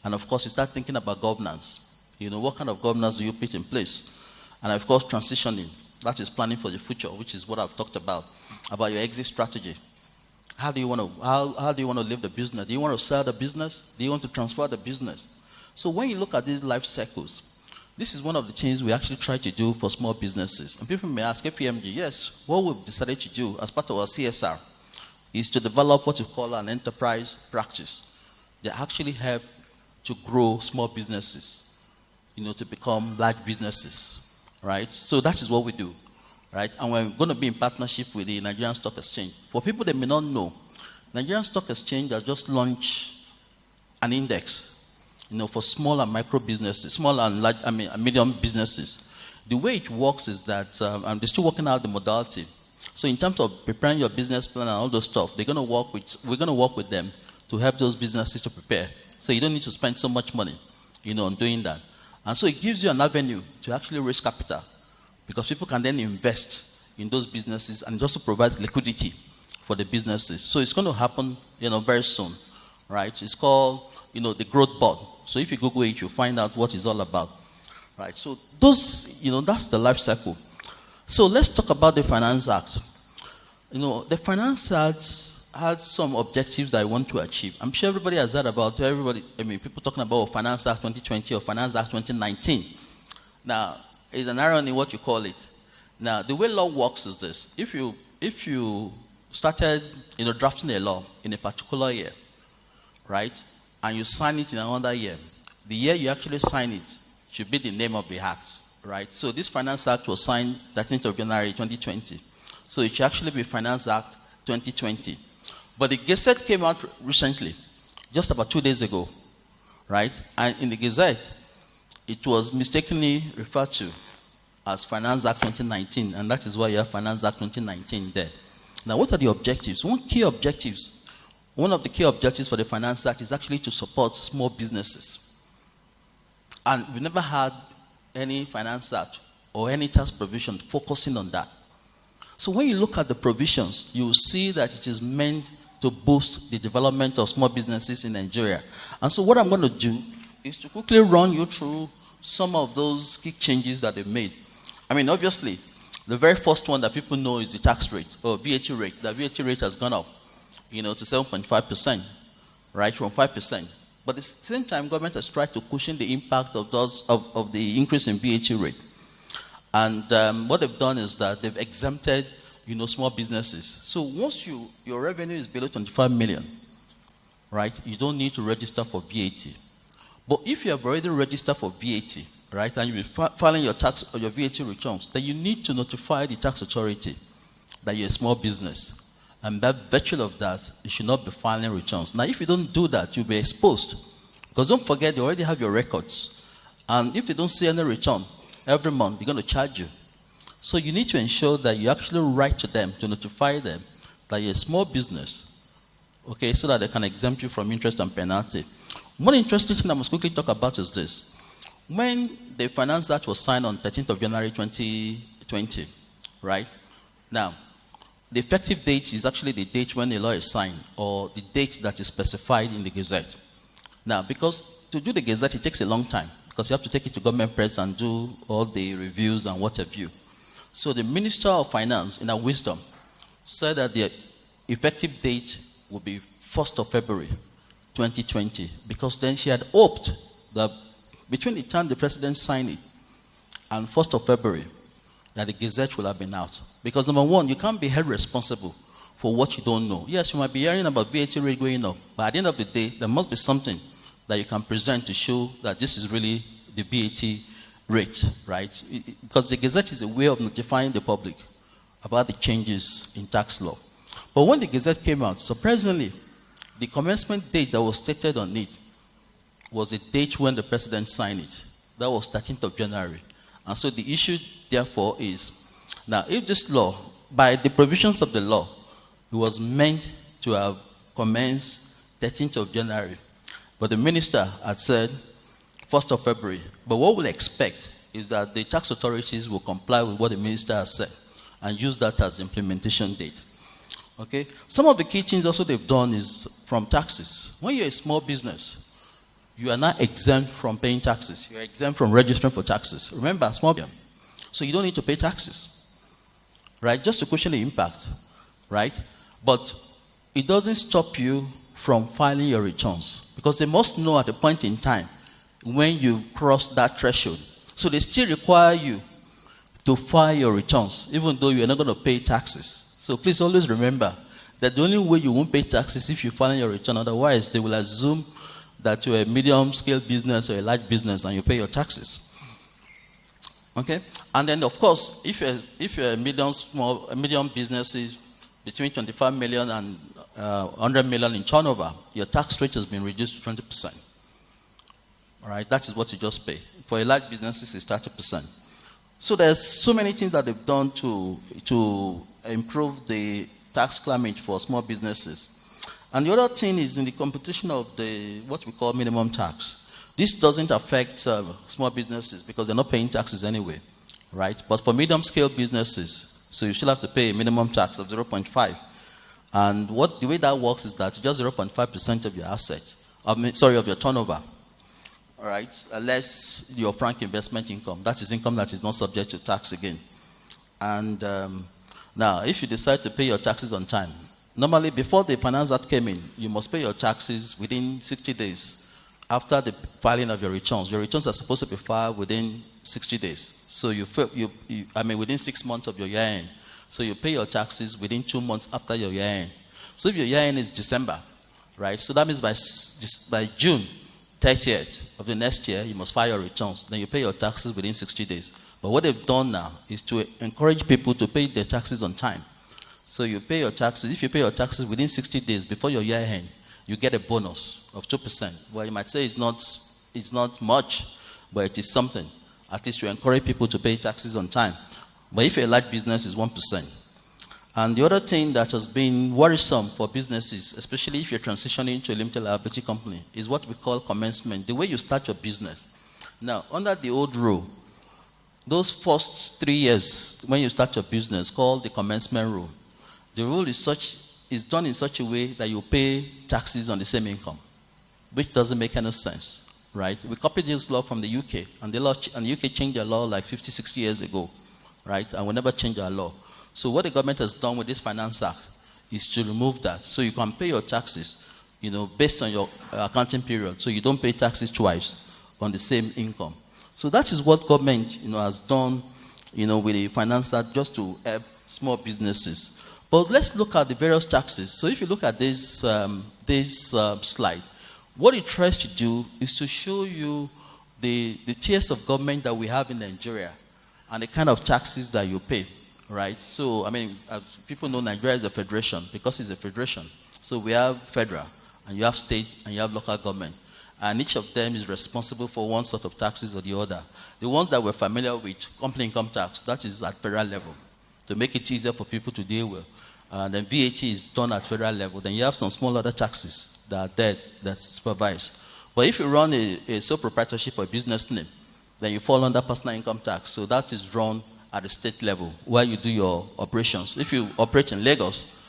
And of course, you start thinking about governance. What kind of governance do you put in place? And of course, transitioning. That is planning for the future, which is what I've talked about your exit strategy. How do you want to live the business? Do you want to sell the business? Do you want to transfer the business? So when you look at these life cycles, This is one of the things we actually try to do for small businesses. And people may ask, KPMG, yes, what we've decided to do as part of our CSR is to develop what we call an enterprise practice. They actually help to grow small businesses, to become large businesses, right? So that is what we do, right? And we're going to be in partnership with the Nigerian Stock Exchange. For people that may not know, Nigerian Stock Exchange has just launched an index, for small and micro businesses, small and large, medium businesses. The way it works is that, they're still working out the modality. So in terms of preparing your business plan and all those stuff, we're going to work with them to help those businesses to prepare. So you don't need to spend so much money, on doing that. And so it gives you an avenue to actually raise capital, because people can then invest in those businesses, and it also provides liquidity for the businesses. So it's going to happen, very soon, right? It's called, the Growth Board. So if you Google it, you'll find out what it's all about, right? So those, that's the life cycle. So let's talk about the Finance Act. The Finance Act has some objectives that I want to achieve. I'm sure everybody has heard about people talking about Finance Act 2020 or Finance Act 2019. Now, it's an irony what you call it. Now, the way law works is this. If you started, drafting a law in a particular year, right, and you sign it in another year, the year you actually sign it should be the name of the act, right? So this Finance Act was signed 13th of January 2020. So it should actually be Finance Act 2020. But the Gazette came out recently, just about 2 days ago, right? And in the Gazette, it was mistakenly referred to as Finance Act 2019, and that is why you have Finance Act 2019 there. Now, what are the objectives? One of the key objectives for the Finance Act is actually to support small businesses. And we've never had any Finance Act or any tax provision focusing on that. So when you look at the provisions, you will see that it is meant to boost the development of small businesses in Nigeria. And so what I'm going to do is to quickly run you through some of those key changes that they've made. Obviously, the very first one that people know is the tax rate, or VAT rate. The VAT rate has gone up, to 7.5%, right, from 5%. But at the same time, government has tried to cushion the impact of the increase in VAT rate. And what they've done is that they've exempted, small businesses. So once your revenue is below 25 million, right, you don't need to register for VAT. But if you have already registered for VAT, right, and you'll be filing your tax or your VAT returns, then you need to notify the tax authority that you're a small business. And by virtue of that, you should not be filing returns. Now, if you don't do that, you'll be exposed. Because don't forget, you already have your records. And if you don't see any return every month, they're going to charge you. So you need to ensure that you actually write to them to notify them that you're a small business, okay, so that they can exempt you from interest and penalty. One interesting thing I must quickly talk about is this. When the Finance Act was signed on 13th of January 2020, right? Now, the effective date is actually the date when the law is signed, or the date that is specified in the Gazette. Now, because to do the Gazette, it takes a long time, because you have to take it to government press and do all the reviews and what have you. So the Minister of Finance, in her wisdom, said that the effective date would be 1st of February 2020, because then she had hoped that between the time the president signed it and 1st of February, that the Gazette will have been out. Because number one, you can't be held responsible for what you don't know. Yes, you might be hearing about VAT rate going up, but at the end of the day, there must be something that you can present to show that this is really the VAT rate, right? Because the Gazette is a way of notifying the public about the changes in tax law. But when the Gazette came out, surprisingly, the commencement date that was stated on it was a date when the president signed it. That was 13th of January. And so the issue, therefore, is, now, if this law, by the provisions of the law, it was meant to have commenced 13th of January, but the minister had said 1st of February. But what we'll expect is that the tax authorities will comply with what the minister has said and use that as the implementation date. Okay? Some of the key things also they've done is from taxes. When you're a small business, you are not exempt from paying taxes. You're exempt from registering for taxes. Remember, small business. So you don't need to pay taxes, right? Just to cushion the impact, right? But it doesn't stop you from filing your returns, because they must know at a point in time when you cross that threshold So they still require you to file your returns, even though you're not going to pay taxes. So please always remember that the only way you won't pay taxes is if you file your return. Otherwise, they will assume that you're a medium-scale business or a large business and you pay your taxes. Okay? And then, of course, if you're a medium business between 25 million and 100 million in turnover, your tax rate has been reduced to 20%. All right? That is what you just pay. For a large business, it's 30%. So there's so many things that they've done to improve the tax climate for small businesses. And the other thing is in the competition of what we call minimum tax. This doesn't affect small businesses because they're not paying taxes anyway, right? But for medium-scale businesses, so you still have to pay a minimum tax of 0.5. And the way that works is that just 0.5% of your of your turnover. All right, unless your frank investment income. That is income that is not subject to tax again. And now, if you decide to pay your taxes on time, normally before the Finance Act came in, you must pay your taxes within 60 days after the filing of your returns. Your returns are supposed to be filed within 60 days. So within 6 months of your year end. So you pay your taxes within 2 months after your year end. So if your year end is December, right? So that means by June 30th of the next year, you must file your returns. Then you pay your taxes within 60 days. But what they've done now is to encourage people to pay their taxes on time. So you pay your taxes. If you pay your taxes within 60 days before your year end, you get a bonus of 2%. Well, you might say it's not much, but it is something. At least you encourage people to pay taxes on time. But if you're a large business, it's 1%. And the other thing that has been worrisome for businesses, especially if you're transitioning to a limited liability company, is what we call commencement, the way you start your business. Now, under the old rule, those first 3 years when you start your business, called the commencement rule, the rule is done in such a way that you pay taxes on the same income, which doesn't make any sense, right? We copied this law from the UK, and the UK changed their law like 50, 60 years ago, right? And we never changed our law. So what the government has done with this Finance Act is to remove that. So you can pay your taxes, based on your accounting period. So you don't pay taxes twice on the same income. So that is what government, has done, with the Finance Act just to help small businesses. But let's look at the various taxes. So if you look at this slide, what it tries to do is to show you the tiers of government that we have in Nigeria and the kind of taxes that you pay. Right? So, as people know, Nigeria is a federation because it's a federation. So we have federal, and you have state, and you have local government. And each of them is responsible for one sort of taxes or the other. The ones that we're familiar with, company income tax, that is at federal level, to make it easier for people to deal with. Then VAT is done at federal level. Then you have some small other taxes that are there, that's supervised. But if you run a sole proprietorship or business name, then you fall under personal income tax. So that is run at the state level where you do your operations. If you operate in Lagos,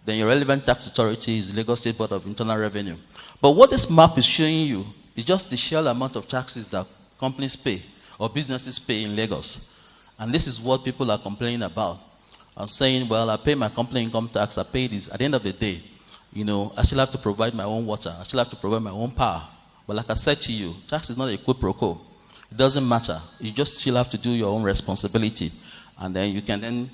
then your relevant tax authority is the Lagos State Board of Internal Revenue. But what this map is showing you is just the sheer amount of taxes that companies pay or businesses pay in Lagos. And this is what people are complaining about. I'm saying, well, I pay my company income tax, I pay this. At the end of the day, I still have to provide my own water, I still have to provide my own power. But like I said to you, tax is not a quid pro quo. It doesn't matter. You just still have to do your own responsibility. And then you can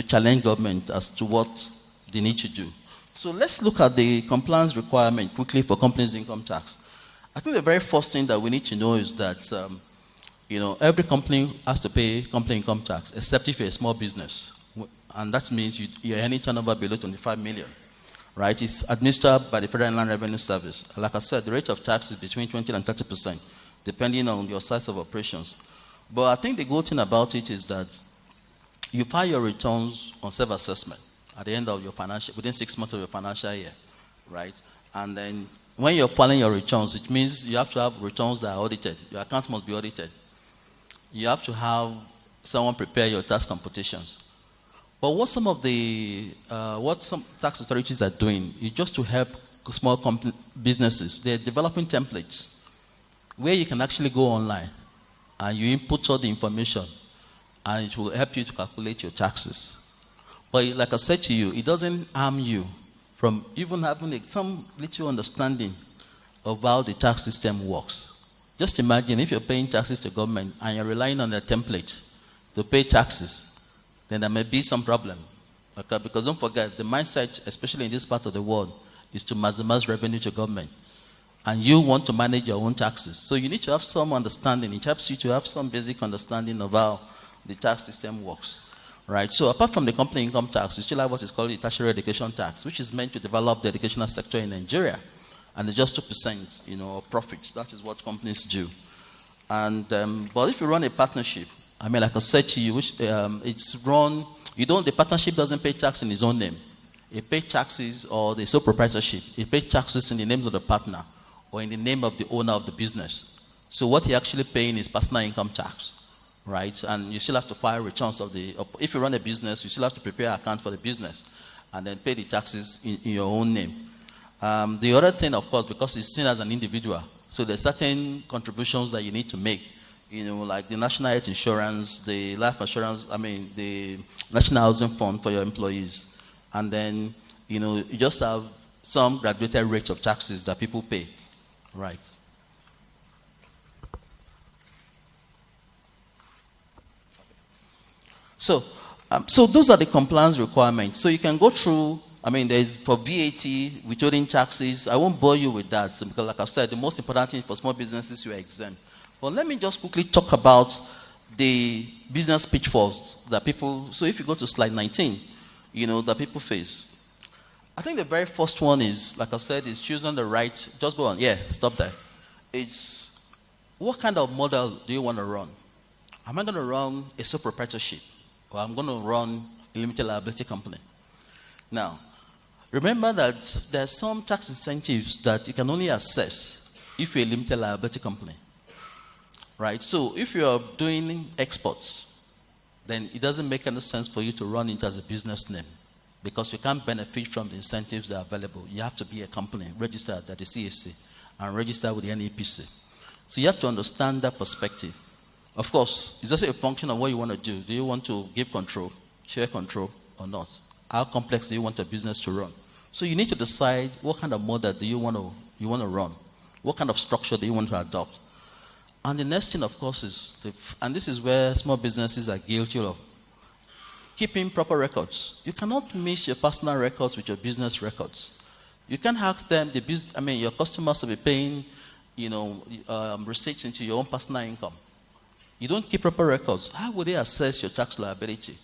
challenge government as to what they need to do. So let's look at the compliance requirement quickly for companies' income tax. I think the very first thing that we need to know is that, every company has to pay company income tax, except if you're a small business. And that means you're any turnover below 25 million. Right? It's administered by the Federal Inland Revenue Service. Like I said, the rate of tax is between 20 and 30%. Depending on your size of operations. But I think the good thing about it is that you file your returns on self-assessment at the end of your within 6 months of your financial year, right? And then when you're filing your returns, it means you have to have returns that are audited. Your accounts must be audited. You have to have someone prepare your tax computations. But what some tax authorities are doing is just to help small businesses. They're developing templates where you can actually go online and you input all the information and it will help you to calculate your taxes. But like I said to you, it doesn't harm you from even having some little understanding of how the tax system works. Just imagine if you're paying taxes to government and you're relying on a template to pay taxes, then there may be some problem. Okay? Because don't forget, the mindset, especially in this part of the world, is to maximize revenue to government. And you want to manage your own taxes. So you need to have some understanding. It helps you to have some basic understanding of how the tax system works. Right? So apart from the company income tax, you still have what is called the tertiary education tax, which is meant to develop the educational sector in Nigeria. And it's just 2%, of profits. That is what companies do. And but if you run a partnership, like I said to you, which it's run, the partnership doesn't pay tax in its own name. It pays taxes, or the sole proprietorship, it pays taxes in the names of the partner or in the name of the owner of the business. So what you're actually paying is personal income tax, right? And you still have to file returns if you run a business, you still have to prepare an account for the business and then pay the taxes in your own name. The other thing, of course, because it's seen as an individual, so there's certain contributions that you need to make, like the national health insurance, the life insurance, the national housing fund for your employees. And then, you just have some graduated rates of taxes that people pay, right? So those are the compliance requirements. So you can go through. There's for VAT, withholding taxes. I won't bore you with that, because like I've said, the most important thing for small businesses, you are exempt. But let me just quickly talk about the business pitfalls that people, so if you go to slide 19, that people face. I think the very first one is, like I said, is choosing the right, just go on, stop there. It's, what kind of model do you want to run? Am I going to run a sole proprietorship? Or I'm going to run a limited liability company? Now, remember that there are some tax incentives that you can only access if you're a limited liability company, right? So if you're doing exports, then it doesn't make any sense for you to run it as a business name, because you can't benefit from the incentives that are available. You have to be a company registered at the CFC and registered with the NEPC. So you have to understand that perspective. Of course, it's just a function of what you want to do. Do you want to give control, share control, or not? How complex do you want a business to run? So you need to decide what kind of model do you want to run. What kind of structure do you want to adopt? And the next thing, of course, is, and this is where small businesses are guilty of, keeping proper records. You cannot mix your personal records with your business records. You can't ask them, your customers to be paying, receipts into your own personal income. You don't keep proper records. How would they assess your tax liability?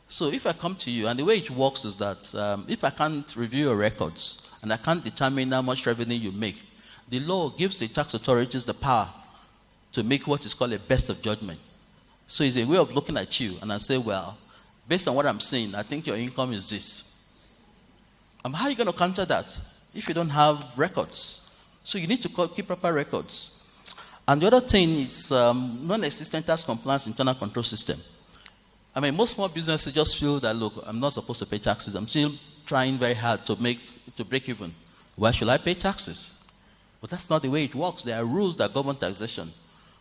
So if I come to you, and the way it works is that if I can't review your records and I can't determine how much revenue you make, the law gives the tax authorities the power to make what is called a best of judgment. So it's a way of looking at you, and I say, well, based on what I'm seeing, I think your income is this. How are you going to counter that if you don't have records? So you need to keep proper records. And the other thing is non-existent tax compliance internal control system. Most small businesses just feel that, look, I'm not supposed to pay taxes. I'm still trying very hard to break even. Why should I pay taxes? But that's not the way it works. There are rules that govern taxation.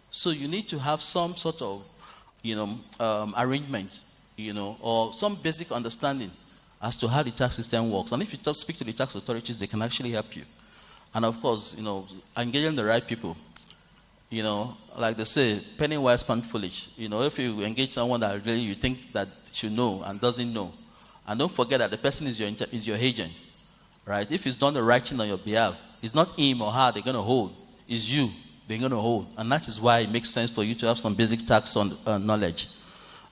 So you need to have some sort of, arrangement, or some basic understanding as to how the tax system works. And if you speak to the tax authorities, they can actually help you. And of course, engaging the right people. Like they say, penny wise, pound foolish. If you engage someone that really you think that should know and doesn't know, and don't forget that the person is your agent, right? If he's done the right thing on your behalf, it's not him or her they're going to hold, it's you they're going to hold, and that is why it makes sense for you to have some basic tax knowledge.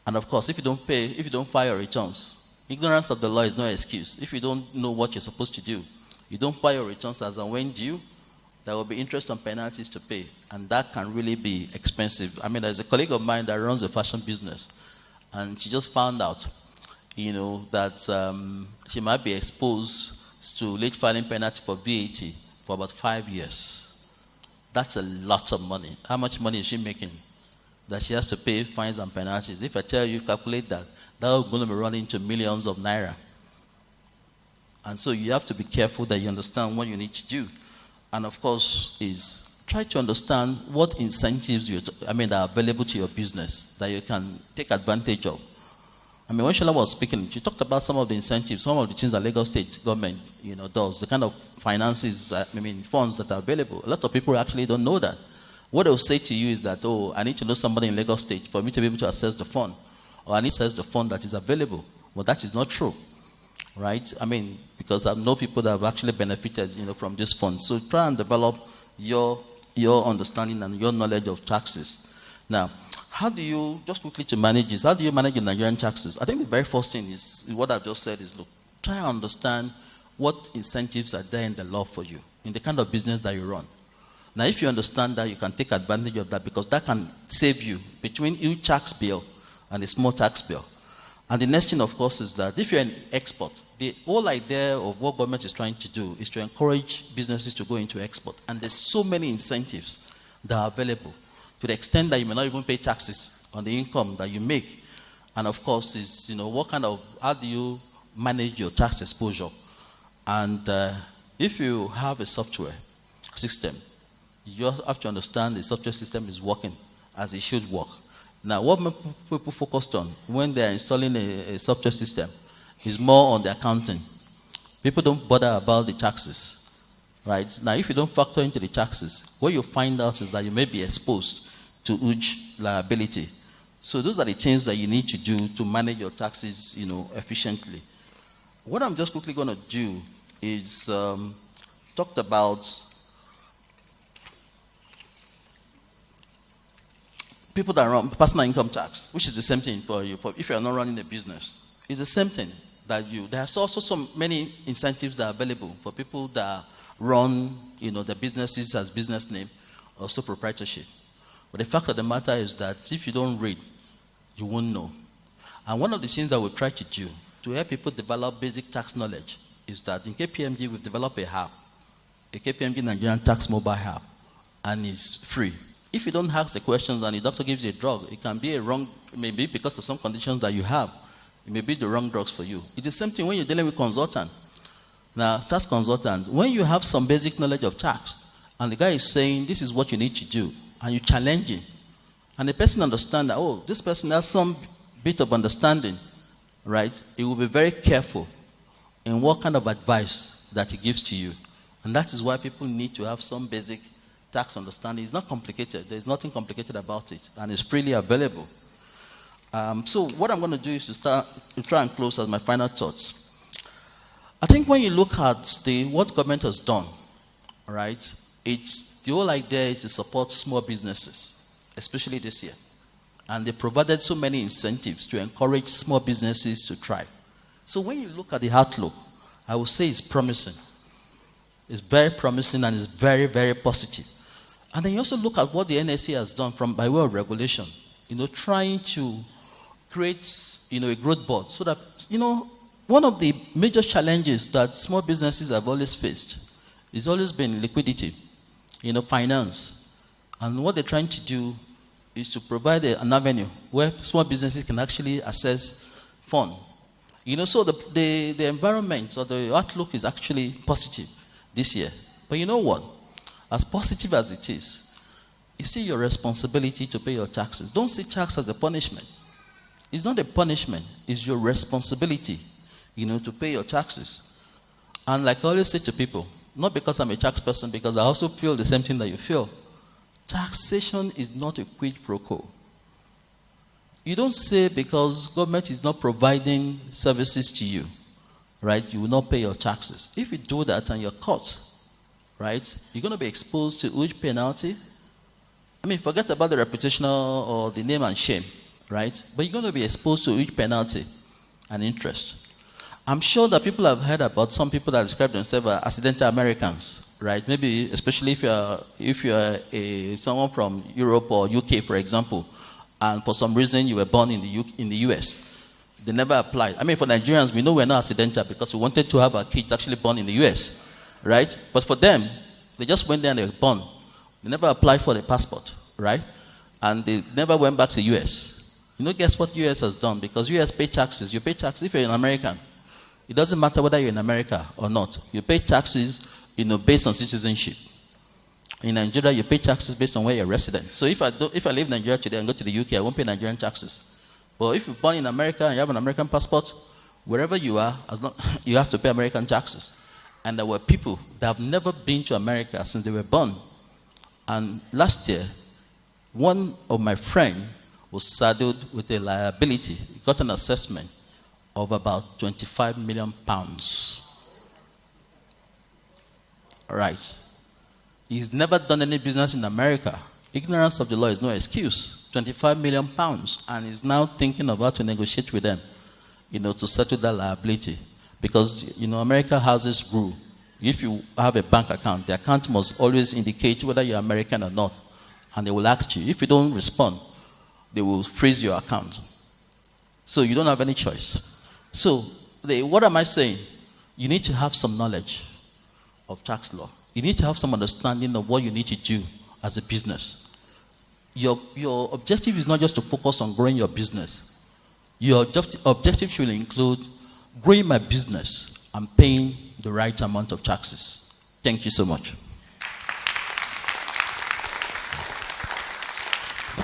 And of course, if you don't file your returns, ignorance of the law is no excuse. If you don't know what you're supposed to do, you don't file your returns as and when due, there will be interest and penalties to pay, and that can really be expensive. There's a colleague of mine that runs a fashion business, and she just found out, that she might be exposed to late filing penalty for VAT for about 5 years. That's a lot of money. How much money is she making that she has to pay fines and penalties? If I tell you, calculate that, that's going to be running to millions of naira. And so you have to be careful that you understand what you need to do. And of course, is try to understand what incentives that are available to your business that you can take advantage of. When Shola was speaking, she talked about some of the incentives, some of the things that Lagos State government, does, the kind of finances, funds that are available. A lot of people actually don't know that. What they'll say to you is that, oh, I need to know somebody in Lagos State for me to be able to access the fund, or I need to access the fund that is available. Well, that is not true, right? I mean, because I know people that have actually benefited, from this fund. So try and develop your understanding and your knowledge of taxes. Now, how do you, just quickly to manage this, how do you manage the Nigerian taxes? I think the very first thing is what I've just said is, look, try and understand what incentives are there in the law for you, in the kind of business that you run. Now, if you understand that, you can take advantage of that, because that can save you between huge tax bill and a small tax bill. And the next thing, of course, is that if you're an export, the whole idea of what government is trying to do is to encourage businesses to go into export. And there's so many incentives that are available, to the extent that you may not even pay taxes on the income that you make. And of course, is how do you manage your tax exposure? And if you have a software system, you have to understand the software system is working as it should work. Now, what people focused on when they're installing a software system is more on the accounting. People don't bother about the taxes, right? Now, if you don't factor into the taxes, what you find out is that you may be exposed to huge liability. So those are the things that you need to do to manage your taxes, efficiently. What I'm just quickly going to do is talked about people that run personal income tax, which is the same thing for you. If you are not running a business, it's the same thing that there's also so many incentives that are available for people that run, their businesses as business name or sole proprietorship. But the fact of the matter is that if you don't read, you won't know. And one of the things that we try to do to help people develop basic tax knowledge is that in KPMG we've developed a KPMG Nigerian Tax Mobile app, and it's free. If you don't ask the questions and the doctor gives you a drug, it can be maybe because of some conditions that you have. It may be the wrong drugs for you. It's the same thing when you're dealing with consultant. Now, tax consultant, when you have some basic knowledge of tax, and the guy is saying, this is what you need to do, and you challenge him, and the person understands that, oh, this person has some bit of understanding, right? He will be very careful in what kind of advice that he gives to you. And that is why people need to have some basic tax understanding. It's not complicated. There's nothing complicated about it, and it's freely available. So what I'm going to do is to try and close as my final thoughts. I think when you look at what government has done, right, the whole idea is to support small businesses, especially this year. And they provided so many incentives to encourage small businesses to thrive. So when you look at the outlook, I would say it's promising. It's very promising, and it's very, very positive. And then you also look at what the NSC has done by way of regulation, trying to create, a growth board. So that, one of the major challenges that small businesses have always faced has always been liquidity, finance. And what they're trying to do is to provide an avenue where small businesses can actually access funds. So the environment or the outlook is actually positive this year. But you know what? As positive as it is, it's still your responsibility to pay your taxes. Don't see tax as a punishment. It's not a punishment. It's your responsibility, to pay your taxes. And like I always say to people, not because I'm a tax person, because I also feel the same thing that you feel. Taxation is not a quid pro quo. You don't say because government is not providing services to you, right, you will not pay your taxes. If you do that and you're caught, right, you're going to be exposed to huge penalty. I mean, forget about the reputational or the name and shame, right? But you're going to be exposed to huge penalty and interest. I'm sure that people have heard about some people that describe themselves as accidental Americans, right? Maybe, especially if you're someone from Europe or UK, for example, and for some reason you were born in the US. They never applied. I mean, for Nigerians, we know we're not accidental because we wanted to have our kids actually born in the US, right? But for them, they just went there and they were born. They never applied for the passport, right? And they never went back to the US. Guess what US has done? Because US pay taxes. You pay taxes if you're an American. It doesn't matter whether you're in America or not. You pay taxes, based on citizenship. In Nigeria, you pay taxes based on where you're resident. So if I leave Nigeria today and go to the UK, I won't pay Nigerian taxes. But if you're born in America and you have an American passport, wherever you are, you have to pay American taxes. And there were people that have never been to America since they were born. And last year, One of my friends was saddled with a liability. He got an assessment of about 25 million pounds. All right. He's never done any business in America. Ignorance of the law is no excuse. 25 million pounds. And he's now thinking of how to negotiate with them, to settle that liability. Because, America has this rule. If you have a bank account, the account must always indicate whether you're American or not. And they will ask you. If you don't respond, they will freeze your account. So you don't have any choice. So what am I saying? You need to have some knowledge of tax law. You need to have some understanding of what you need to do as a business. Your objective is not just to focus on growing your business. Your objective should include growing my business and paying the right amount of taxes. Thank you so much.